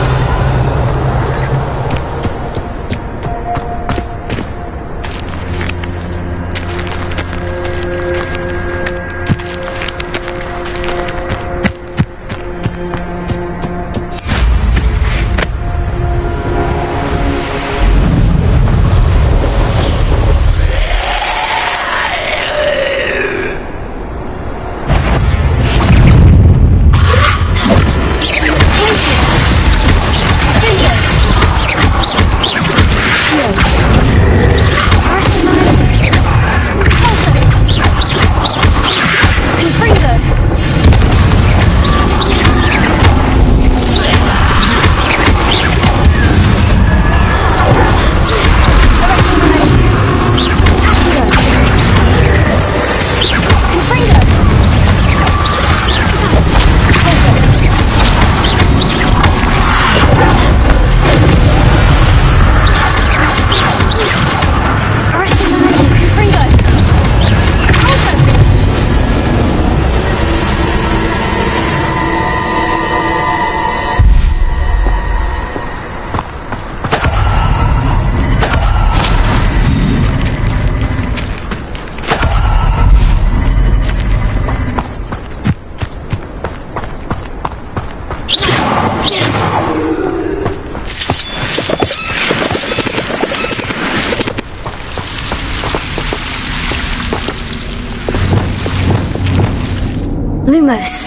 S2: Lumos.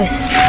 S2: close.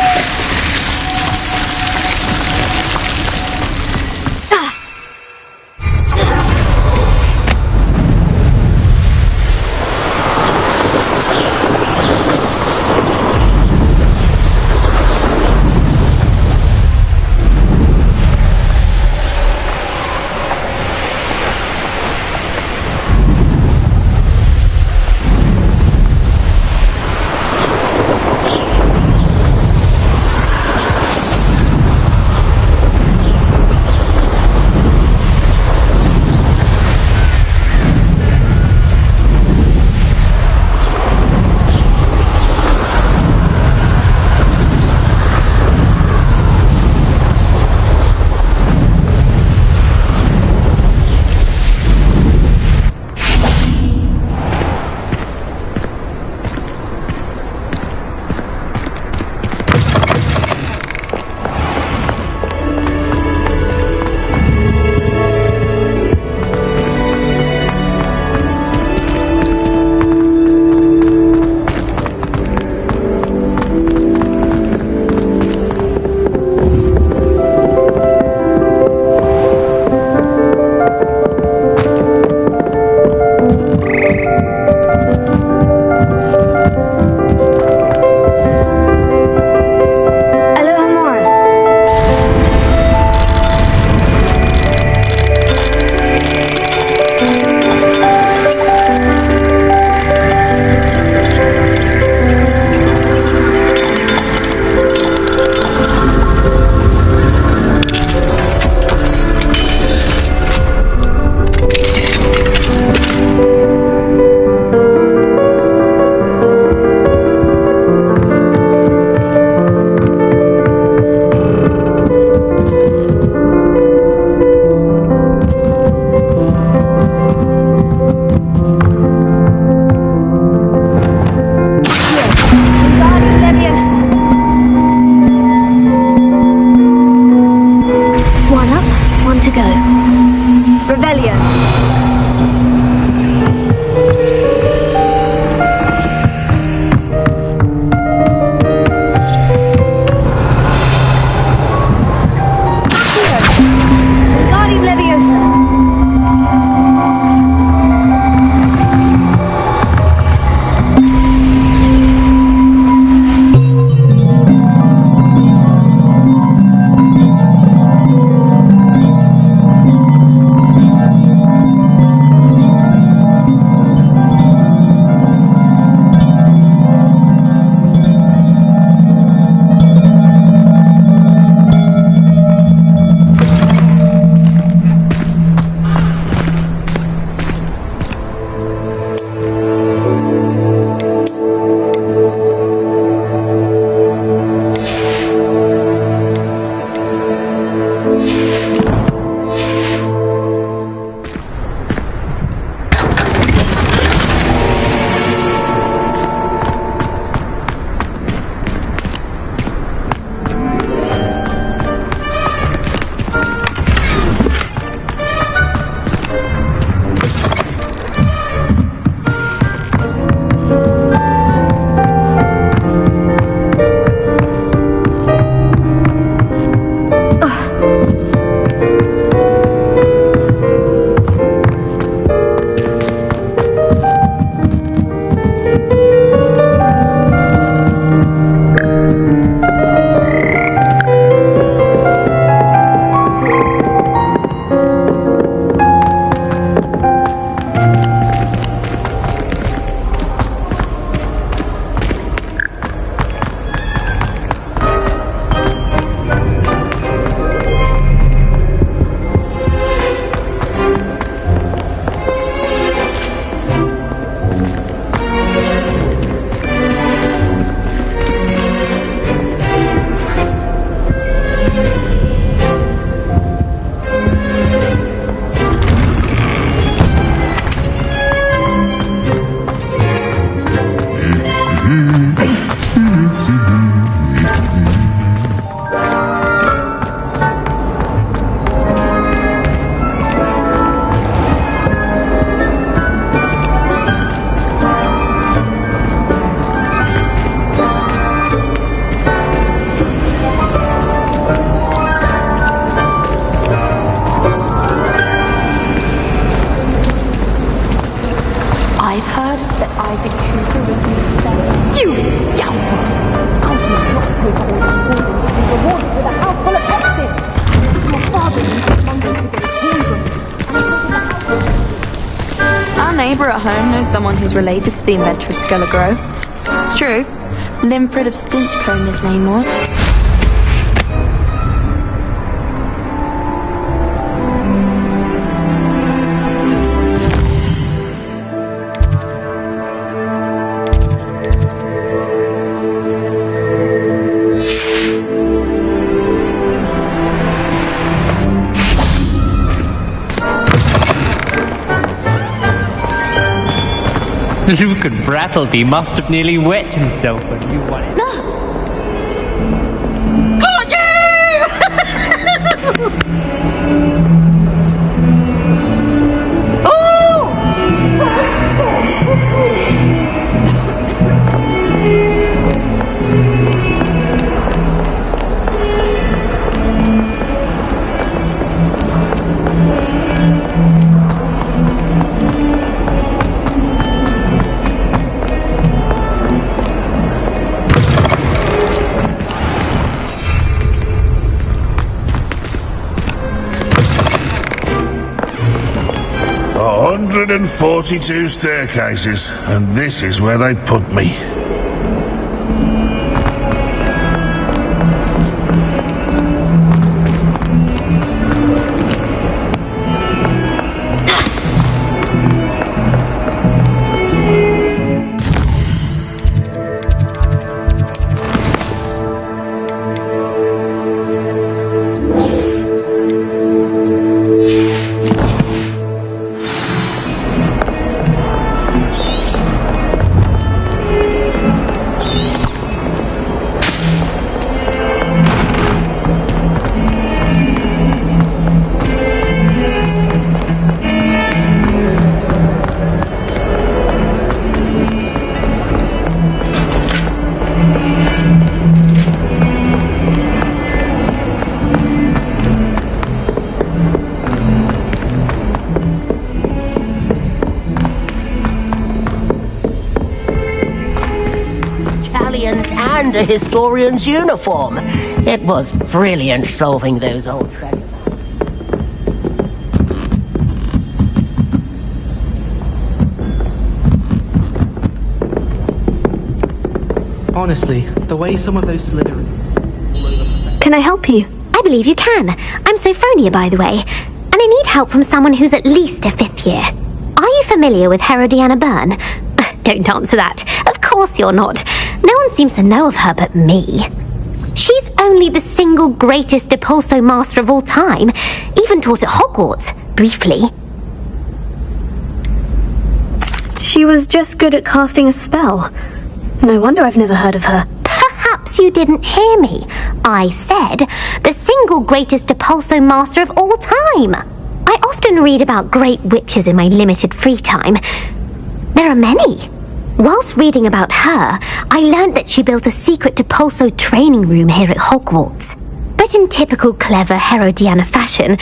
S7: Our neighbour at home knows someone who's related to the inventor of Skelegro. It's true. Limfrid of Stinchcombe his name was.
S14: Luke and Brattleby must have nearly wet himself when you won it.
S7: Got
S1: you! 142 staircases, and this is where they put me.
S15: And a historian's uniform. It was brilliant solving those old treasures.
S4: Honestly, the way some of those Slytherin...
S2: Can I help you?
S16: I believe you can. I'm Sophronia, by the way, and I need help from someone who's at least a 5th year. Are you familiar with Herodiana Byrne? Don't answer that. Of course you're not. No one seems to know of her but me. She's only the single greatest Depulso master of all time, even taught at Hogwarts, briefly.
S2: She was just good at casting a spell. No wonder I've never heard of her.
S16: Perhaps you didn't hear me. I said the single greatest Depulso master of all time. I often read about great witches in my limited free time. There are many. Whilst reading about her, I learned that she built a secret Depulso training room here at Hogwarts. But in typical clever Herodiana fashion,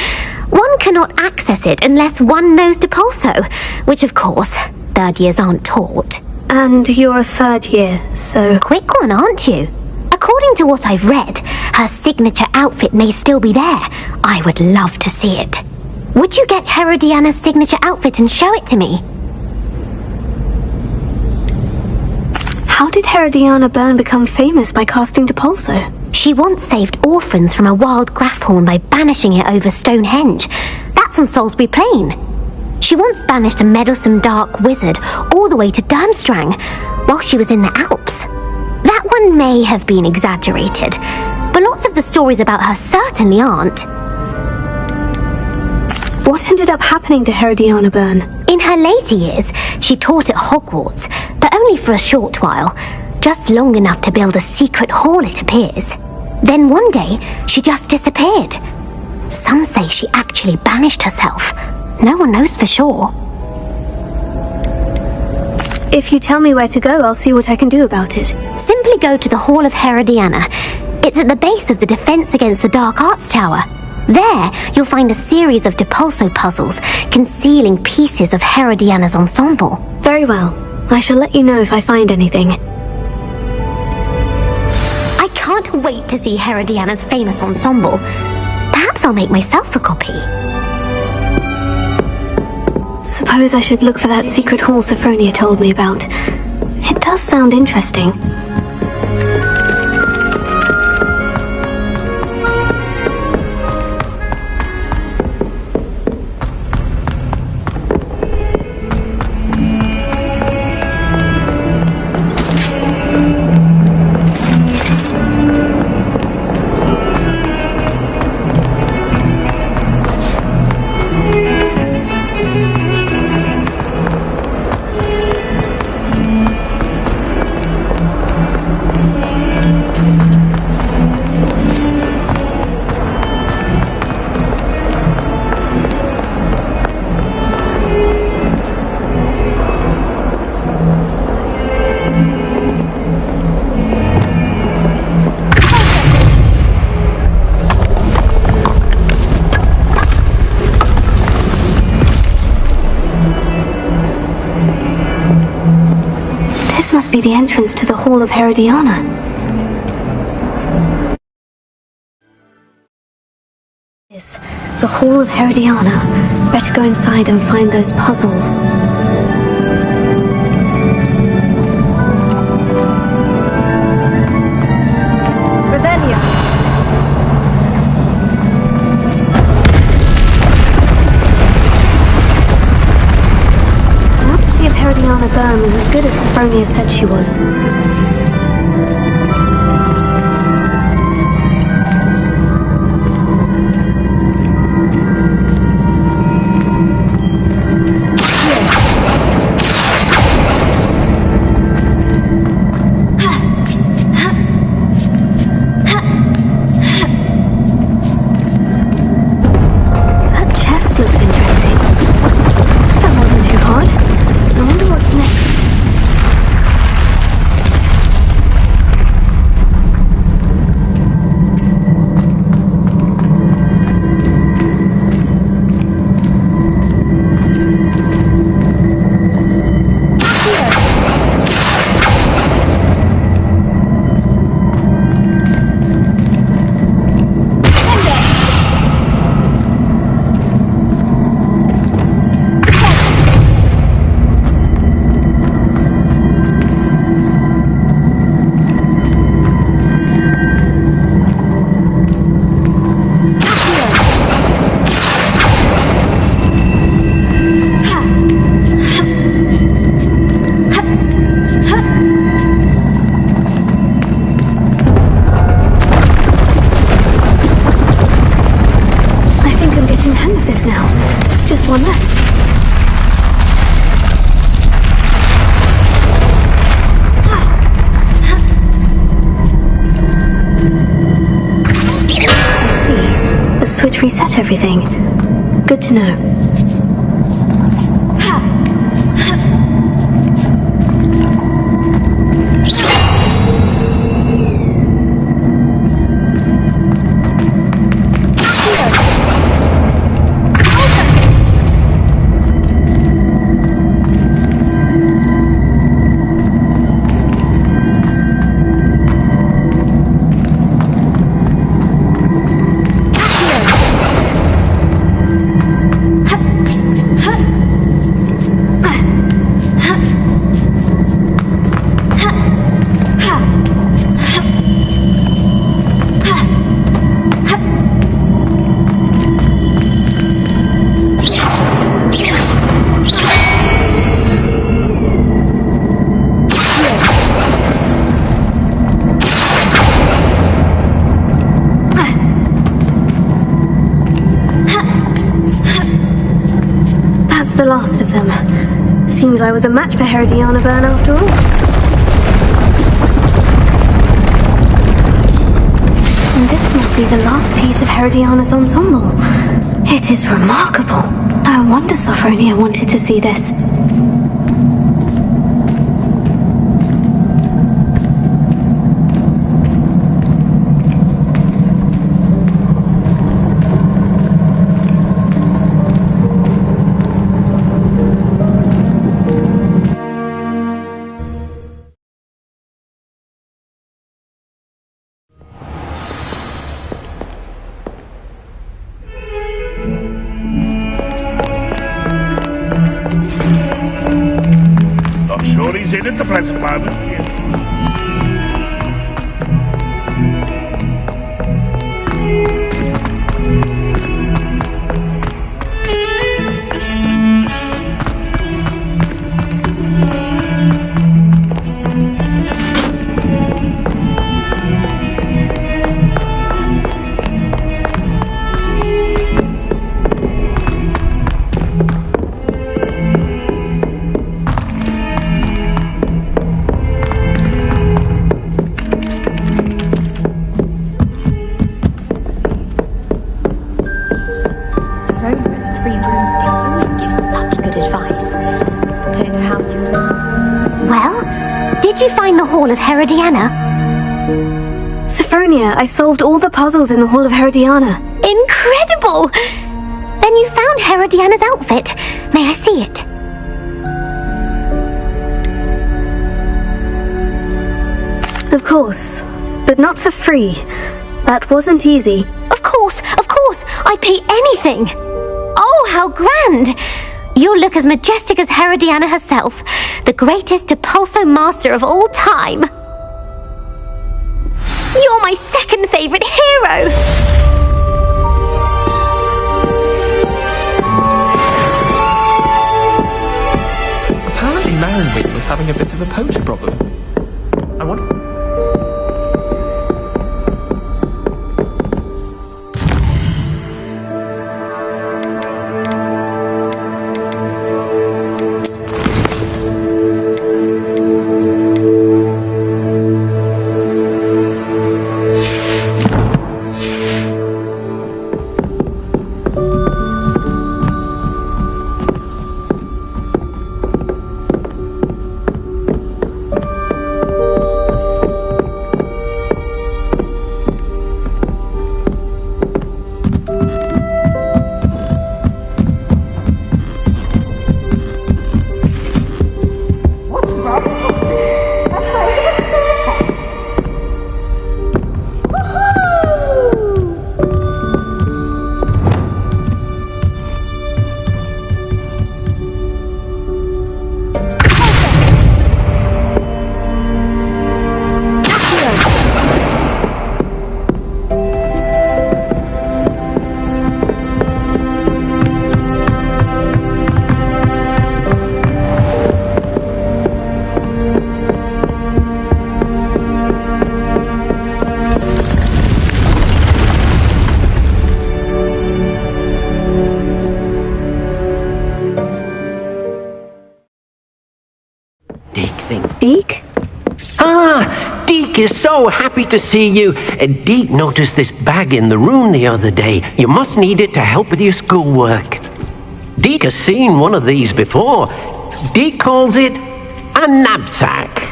S16: one cannot access it unless one knows Depulso, which of course, 3rd years aren't taught.
S2: And you're a 3rd year, so...
S16: Quick one, aren't you? According to what I've read, her signature outfit may still be there. I would love to see it. Would you get Herodiana's signature outfit and show it to me?
S2: How did Herodiana Byrne become famous by casting Depulso?
S16: She once saved orphans from a wild Graffhorn by banishing it over Stonehenge. That's on Salisbury Plain. She once banished a meddlesome dark wizard all the way to Durmstrang while she was in the Alps. That one may have been exaggerated, but lots of the stories about her certainly aren't.
S2: What ended up happening to Herodiana Byrne?
S16: In her later years, she taught at Hogwarts, but only for a short while, just long enough to build a secret hall, it appears. Then one day, she just disappeared. Some say she actually banished herself. No one knows for sure.
S2: If you tell me where to go, I'll see what I can do about it.
S16: Simply go to the Hall of Herodiana. It's at the base of the Defense Against the Dark Arts Tower. There, you'll find a series of Depulso puzzles concealing pieces of Herodiana's ensemble.
S2: Very well. I shall let you know if I find anything.
S16: I can't wait to see Herodiana's famous ensemble. Perhaps I'll make myself a copy.
S2: Suppose I should look for that secret hall Sophronia told me about. It does sound interesting. This must be the entrance to the Hall of Herodiana. Yes, the Hall of Herodiana. Better go inside and find those puzzles. Revelia! I want to see if Herodiana Byrne was as good as Sophronia said she was. Switch reset everything. Good to know. The last of them. Seems I was a match for Herodiana Byrne after all. And this must be the last piece of Herodiana's ensemble. It is remarkable. No wonder Sophronia wanted to see this.
S1: Forget the pleasant moments.
S16: Hall of Herodiana?
S2: Sophronia, I solved all the puzzles in the Hall of Herodiana.
S16: Incredible! Then you found Herodiana's outfit. May I see it?
S2: Of course, but not for free. That wasn't easy.
S16: Of course, I'd pay anything. Oh, how grand! You'll look as majestic as Herodiana herself, the greatest Depulso master of all time. You're my second favorite hero!
S4: Apparently Marinweed was having a bit of a poacher problem. I wonder...
S2: Deke?
S15: Ah, Deke is so happy to see you. Deke noticed this bag in the room the other day. You must need it to help with your schoolwork. Deke has seen one of these before. Deke calls it a knapsack.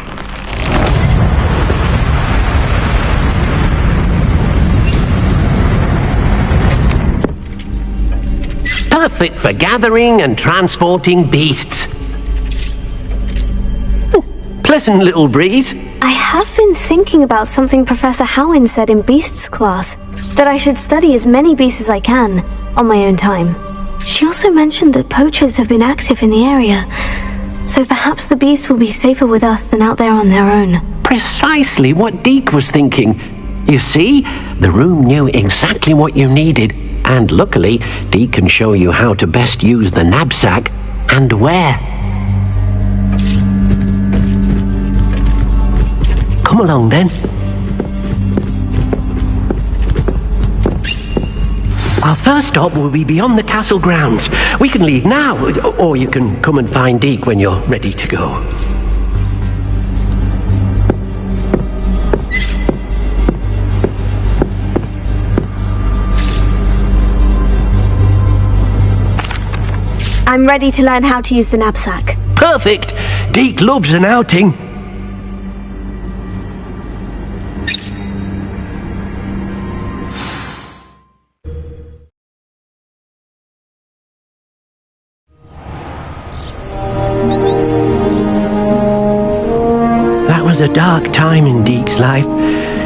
S15: Perfect for gathering and transporting beasts. Pleasant little breeze.
S2: I have been thinking about something Professor Howin said in Beasts class, that I should study as many beasts as I can, on my own time. She also mentioned that poachers have been active in the area, so perhaps the beasts will be safer with us than out there on their own.
S15: Precisely what Deke was thinking. You see, the room knew exactly what you needed, and luckily, Deke can show you how to best use the knapsack and where. Come along then. Our first stop will be beyond the castle grounds. We can leave now, or you can come and find Deke when you're ready to go.
S2: I'm ready to learn how to use the knapsack.
S15: Perfect! Deke loves an outing. That was a dark time in Deke's life.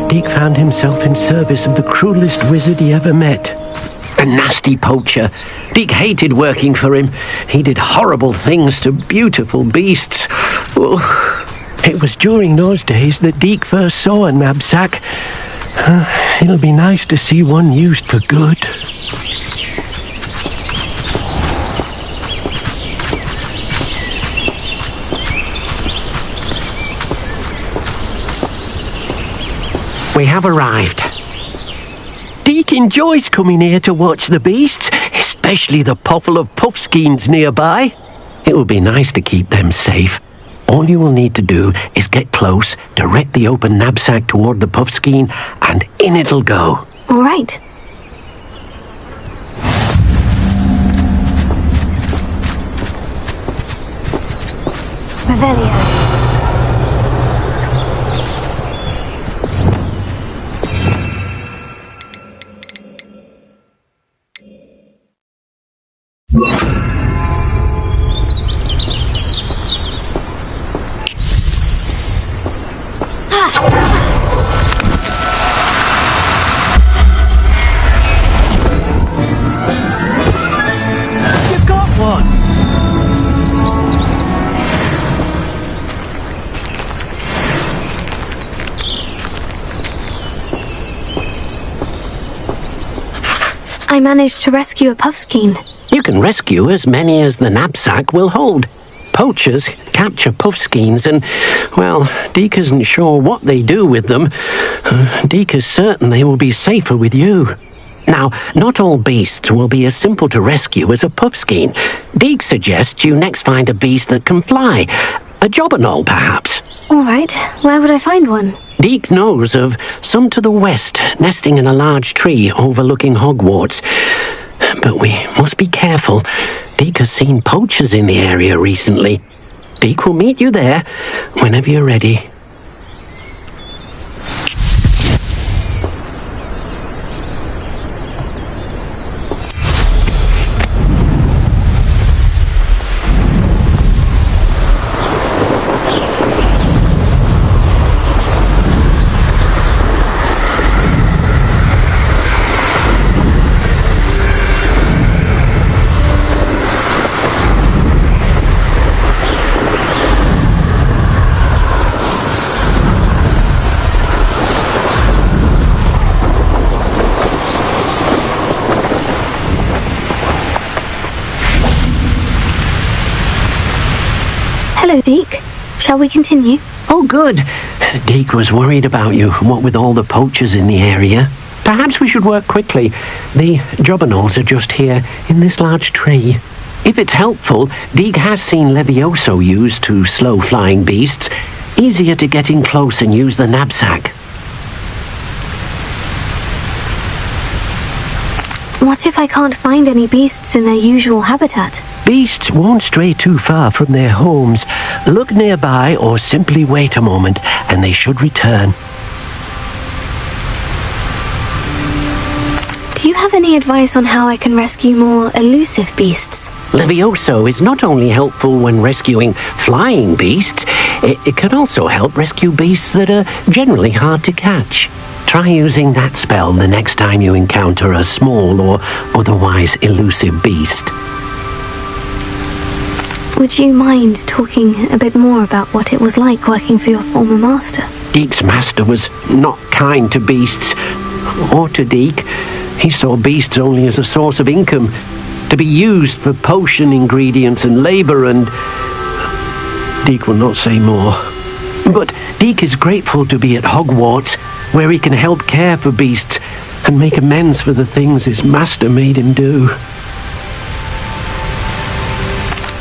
S15: Deke found himself in service of the cruelest wizard he ever met. A nasty poacher. Deke hated working for him. He did horrible things to beautiful beasts. Oh, It was during those days that Deke first saw a knapsack. It'll be nice to see one used for good. We have arrived. Deke enjoys coming here to watch the beasts, especially the potful of puffskeins nearby. It will be nice to keep them safe. All you will need to do is get close, direct the open knapsack toward the puffskein, and in it'll go.
S2: All right. Revelio.
S15: You got one!
S2: I managed to rescue a puffskein.
S15: You can rescue as many as the knapsack will hold. Poachers capture puffskeins and, well, Deke isn't sure what they do with them. Deke is certain they will be safer with you. Now, not all beasts will be as simple to rescue as a puffskein. Deke suggests you next find a beast that can fly. A jobberknoll, perhaps.
S2: All right. Where would I find one?
S15: Deke knows of some to the west, nesting in a large tree overlooking Hogwarts. But we must be careful. Deke has seen poachers in the area recently. Deke will meet you there whenever you're ready.
S2: Hello, Deke. Shall we continue?
S15: Oh, good. Deke was worried about you, what with all the poachers in the area. Perhaps we should work quickly. The jobberknolls are just here, in this large tree. If it's helpful, Deke has seen Levioso used to slow flying beasts. Easier to get in close and use the knapsack.
S2: What if I can't find any beasts in their usual habitat?
S15: Beasts won't stray too far from their homes. Look nearby or simply wait a moment, and they should return.
S2: Do you have any advice on how I can rescue more elusive beasts?
S15: Levioso is not only helpful when rescuing flying beasts, it can also help rescue beasts that are generally hard to catch. Try using that spell the next time you encounter a small or otherwise elusive beast.
S2: Would you mind talking a bit more about what it was like working for your former master?
S15: Deke's master was not kind to beasts, or to Deke. He saw beasts only as a source of income, to be used for potion ingredients and labour, and Deke will not say more. But Deke is grateful to be at Hogwarts, where he can help care for beasts and make amends for the things his master made him do.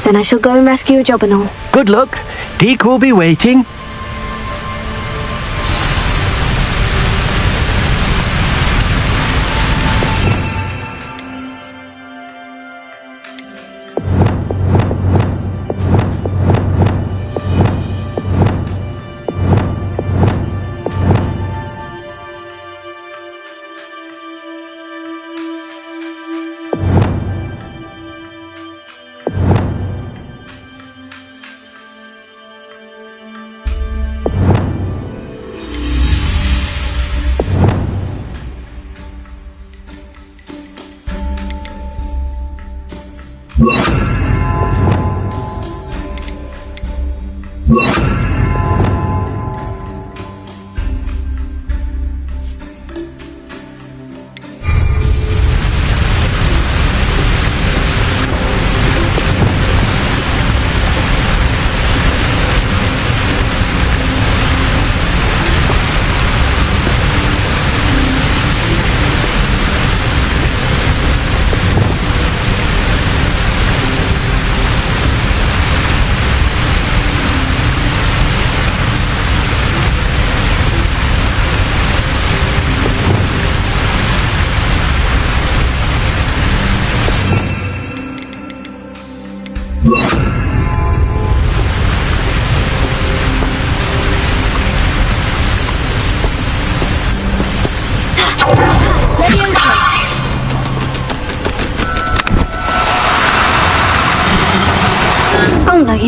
S2: Then I shall go and rescue a jobberknoll.
S15: Good luck. Deke will be waiting.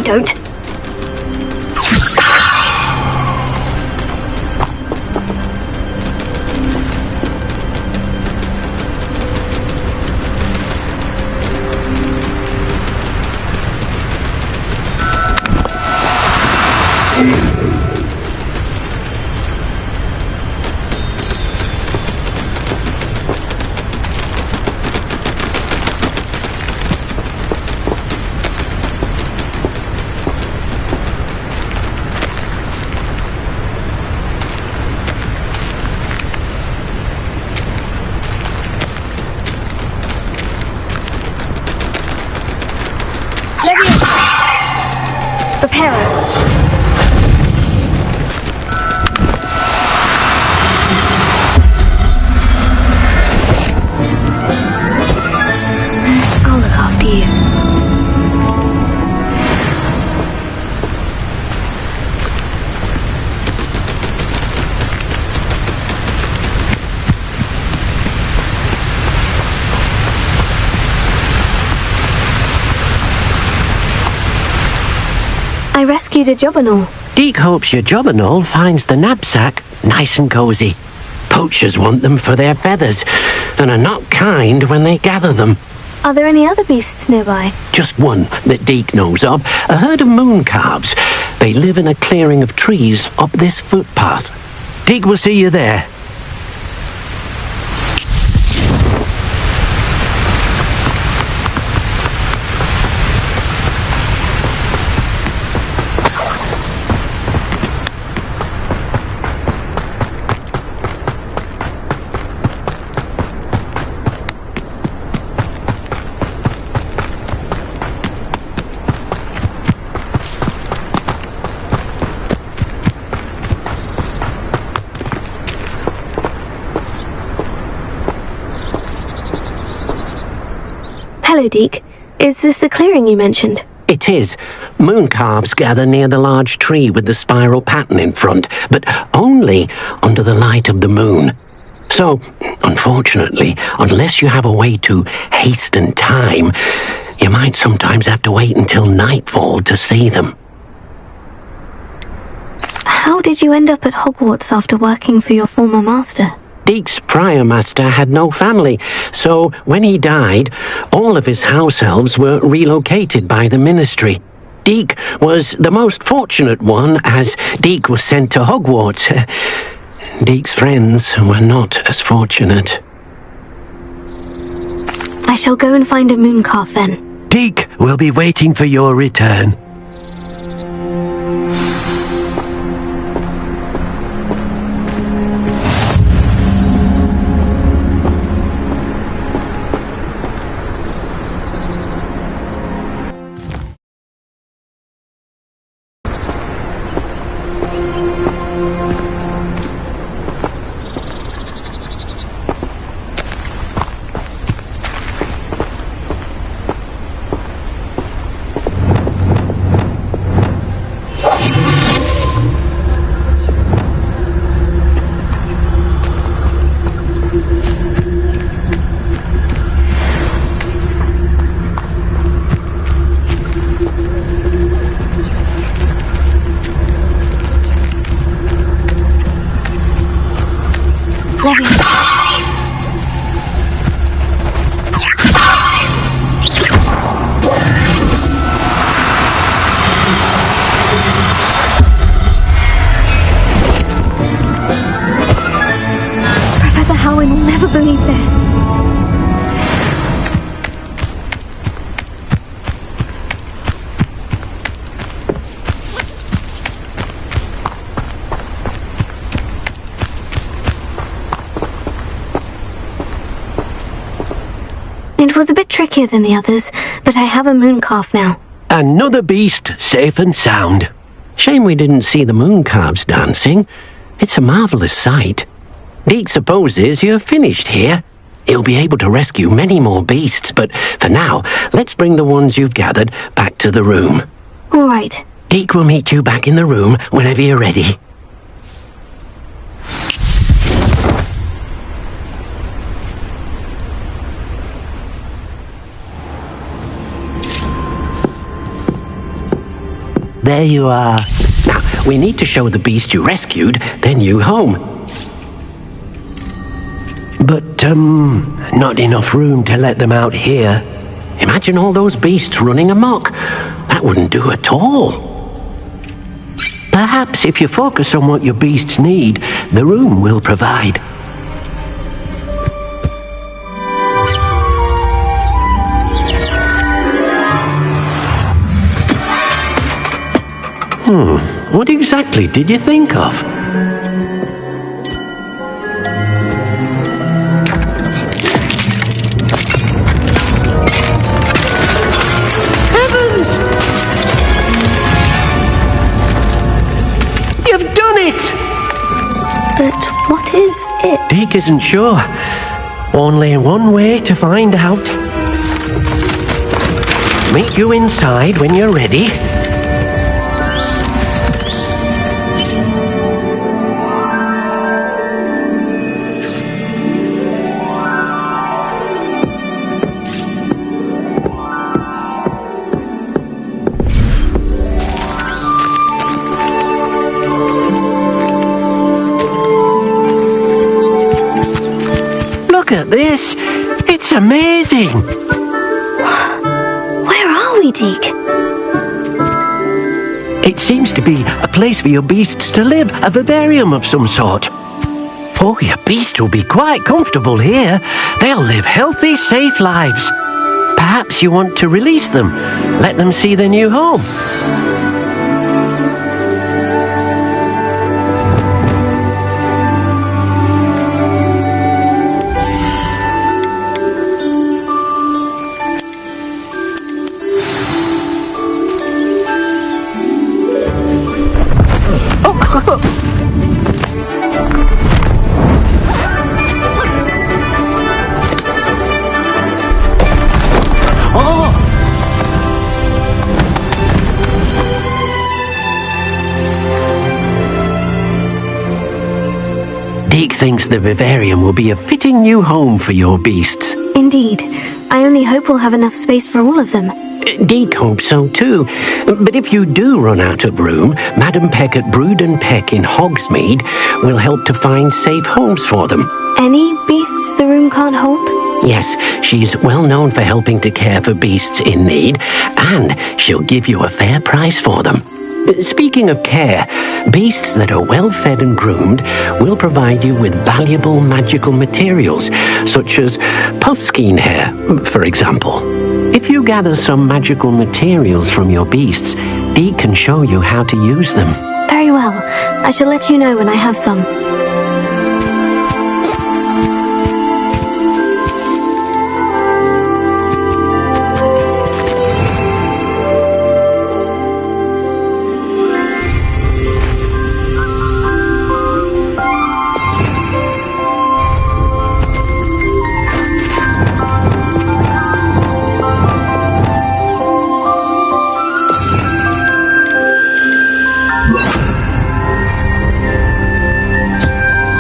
S2: don't. Reparo. I'll look after you. I rescued a Jobberknoll.
S15: Deke hopes your Jobberknoll finds the knapsack nice and cozy. Poachers want them for their feathers, and are not kind when they gather them.
S2: Are there any other beasts nearby?
S15: Just one that Deke knows of, a herd of moon calves. They live in a clearing of trees up this footpath. Deke will see you there.
S2: Hello, Deke. Is this the clearing you mentioned?
S15: It is. Moon calves gather near the large tree with the spiral pattern in front, but only under the light of the moon. So, unfortunately, unless you have a way to hasten time, you might sometimes have to wait until nightfall to see them.
S2: How did you end up at Hogwarts after working for your former master?
S15: Deke's prior master had no family, so when he died, all of his house elves were relocated by the ministry. Deke was the most fortunate one, as Deke was sent to Hogwarts. Deke's friends were not as fortunate.
S2: I shall go and find a moon calf then.
S15: Deke will be waiting for your return.
S2: Professor Howin will never believe this. It was a bit trickier than the others, but I have a moon calf now.
S15: Another beast, safe and sound. Shame we didn't see the moon calves dancing. It's a marvellous sight. Deke supposes you're finished here. He'll be able to rescue many more beasts, but for now, let's bring the ones you've gathered back to the room.
S2: All right.
S15: Deke will meet you back in the room whenever you're ready. There you are. Now, we need to show the beast you rescued their new home. But, not enough room to let them out here. Imagine all those beasts running amok. That wouldn't do at all. Perhaps if you focus on what your beasts need, the room will provide. What exactly did you think of? Heavens! You've done it!
S2: But what is it?
S15: Deke isn't sure. Only one way to find out. Meet you inside when you're ready. Look at this! It's amazing!
S2: Where are we, Deke?
S15: It seems to be a place for your beasts to live, a vivarium of some sort. Oh, your beasts will be quite comfortable here. They'll live healthy, safe lives. Perhaps you want to release them, let them see their new home. Deke thinks the vivarium will be a fitting new home for your beasts.
S2: Indeed. I only hope we'll have enough space for all of them.
S15: Deke hopes so too. But if you do run out of room, Madam Peck at Brood and Peck in Hogsmeade will help to find safe homes for them.
S2: Any beasts the room can't hold?
S15: Yes, she's well known for helping to care for beasts in need, and she'll give you a fair price for them. Speaking of care, beasts that are well fed and groomed will provide you with valuable magical materials, such as puffskein hair, for example. If you gather some magical materials from your beasts, Deke can show you how to use them.
S2: Very well. I shall let you know when I have some.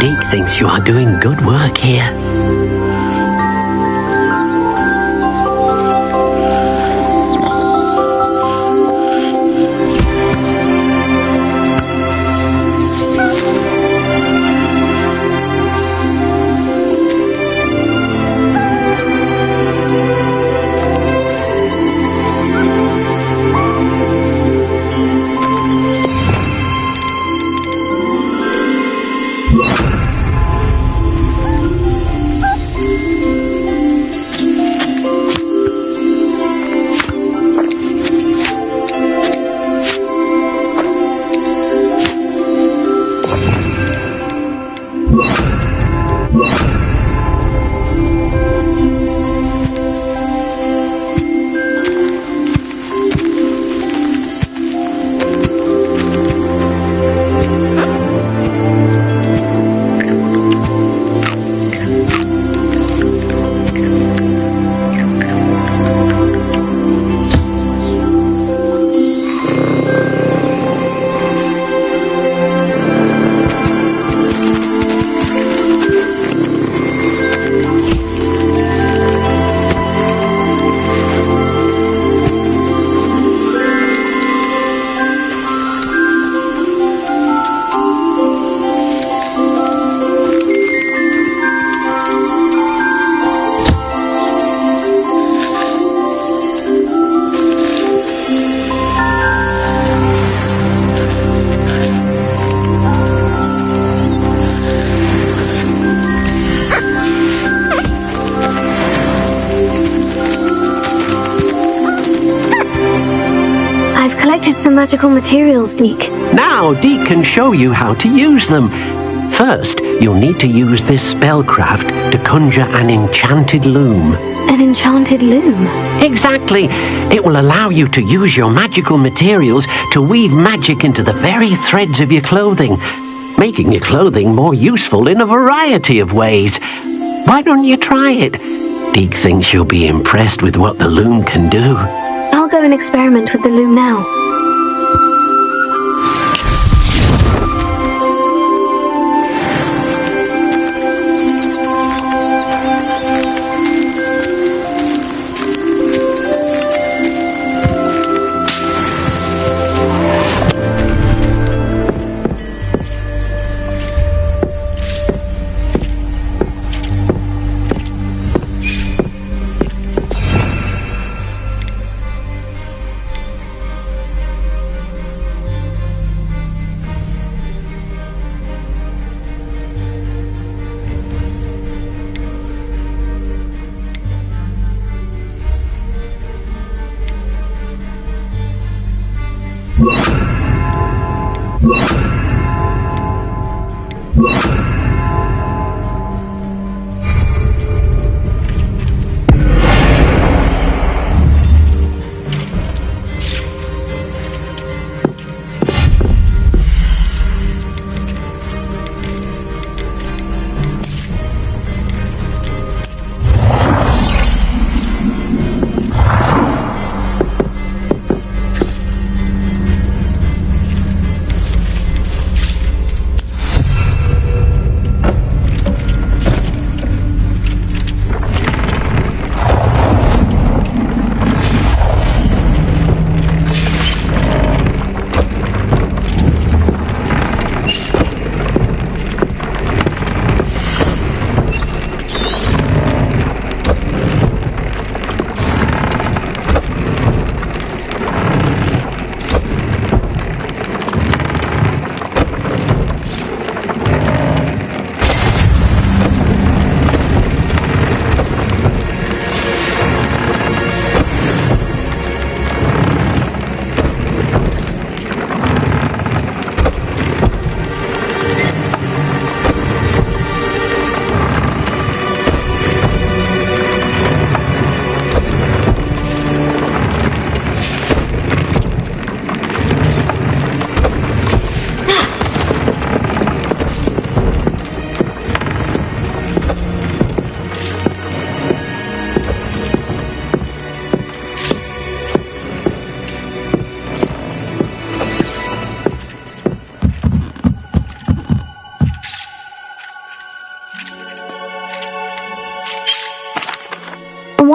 S15: Deke thinks you are doing good work here.
S2: collected some magical materials, Deke.
S15: Now, Deke can show you how to use them. First, you'll need to use this spellcraft to conjure an enchanted loom.
S2: An enchanted loom?
S15: Exactly. It will allow you to use your magical materials to weave magic into the very threads of your clothing, making your clothing more useful in a variety of ways. Why don't you try it? Deke thinks you'll be impressed with what the loom can do.
S2: I'll go and experiment with the loom now.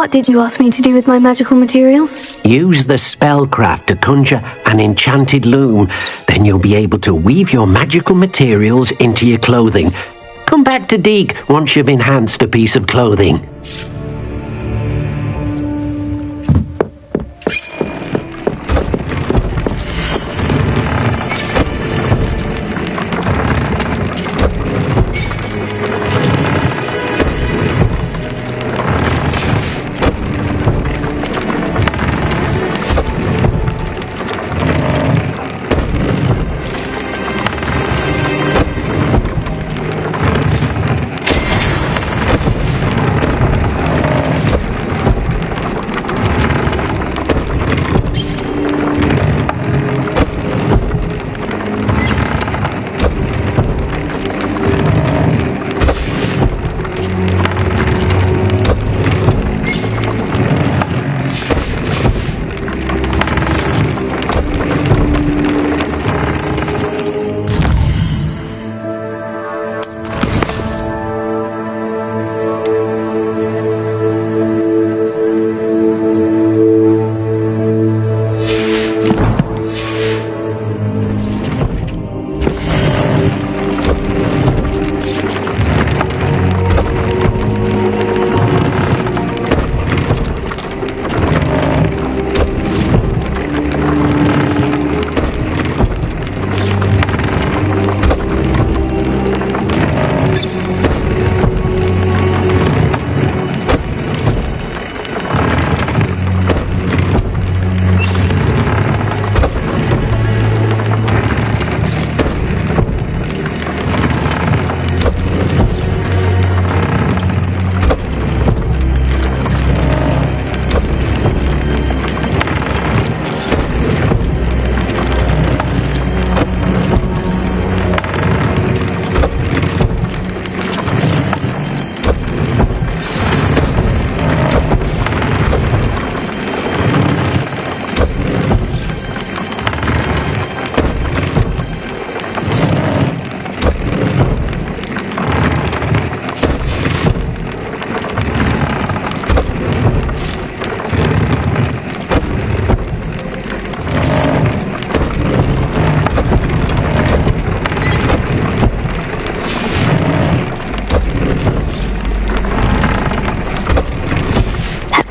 S2: What did you ask me to do with my magical materials?
S15: Use the spellcraft to conjure an enchanted loom. Then you'll be able to weave your magical materials into your clothing. Come back to Deke once you've enhanced a piece of clothing.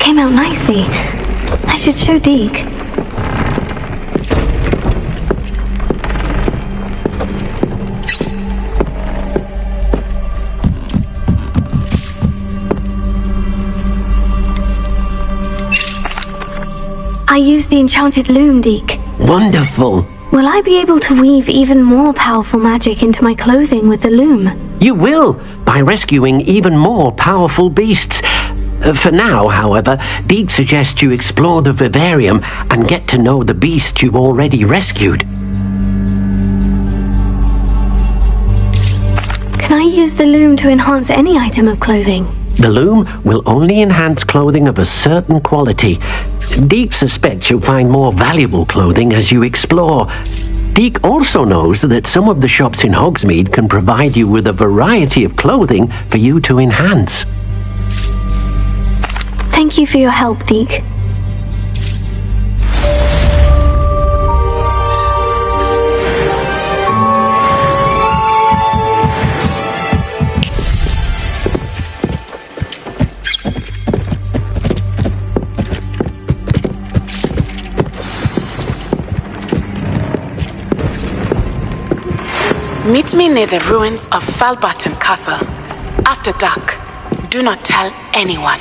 S2: came out nicely. I should show Deke. I used the enchanted loom, Deke.
S15: Wonderful.
S2: Will I be able to weave even more powerful magic into my clothing with the loom?
S15: You will, by rescuing even more powerful beasts. For now, however, Deke suggests you explore the vivarium and get to know the beasts you've already rescued.
S2: Can I use the loom to enhance any item of clothing?
S15: The loom will only enhance clothing of a certain quality. Deke suspects you'll find more valuable clothing as you explore. Deke also knows that some of the shops in Hogsmeade can provide you with a variety of clothing for you to enhance.
S2: Thank you for your help, Deke.
S17: Meet me near the ruins of Falbarton Castle. After dark. Do not tell anyone.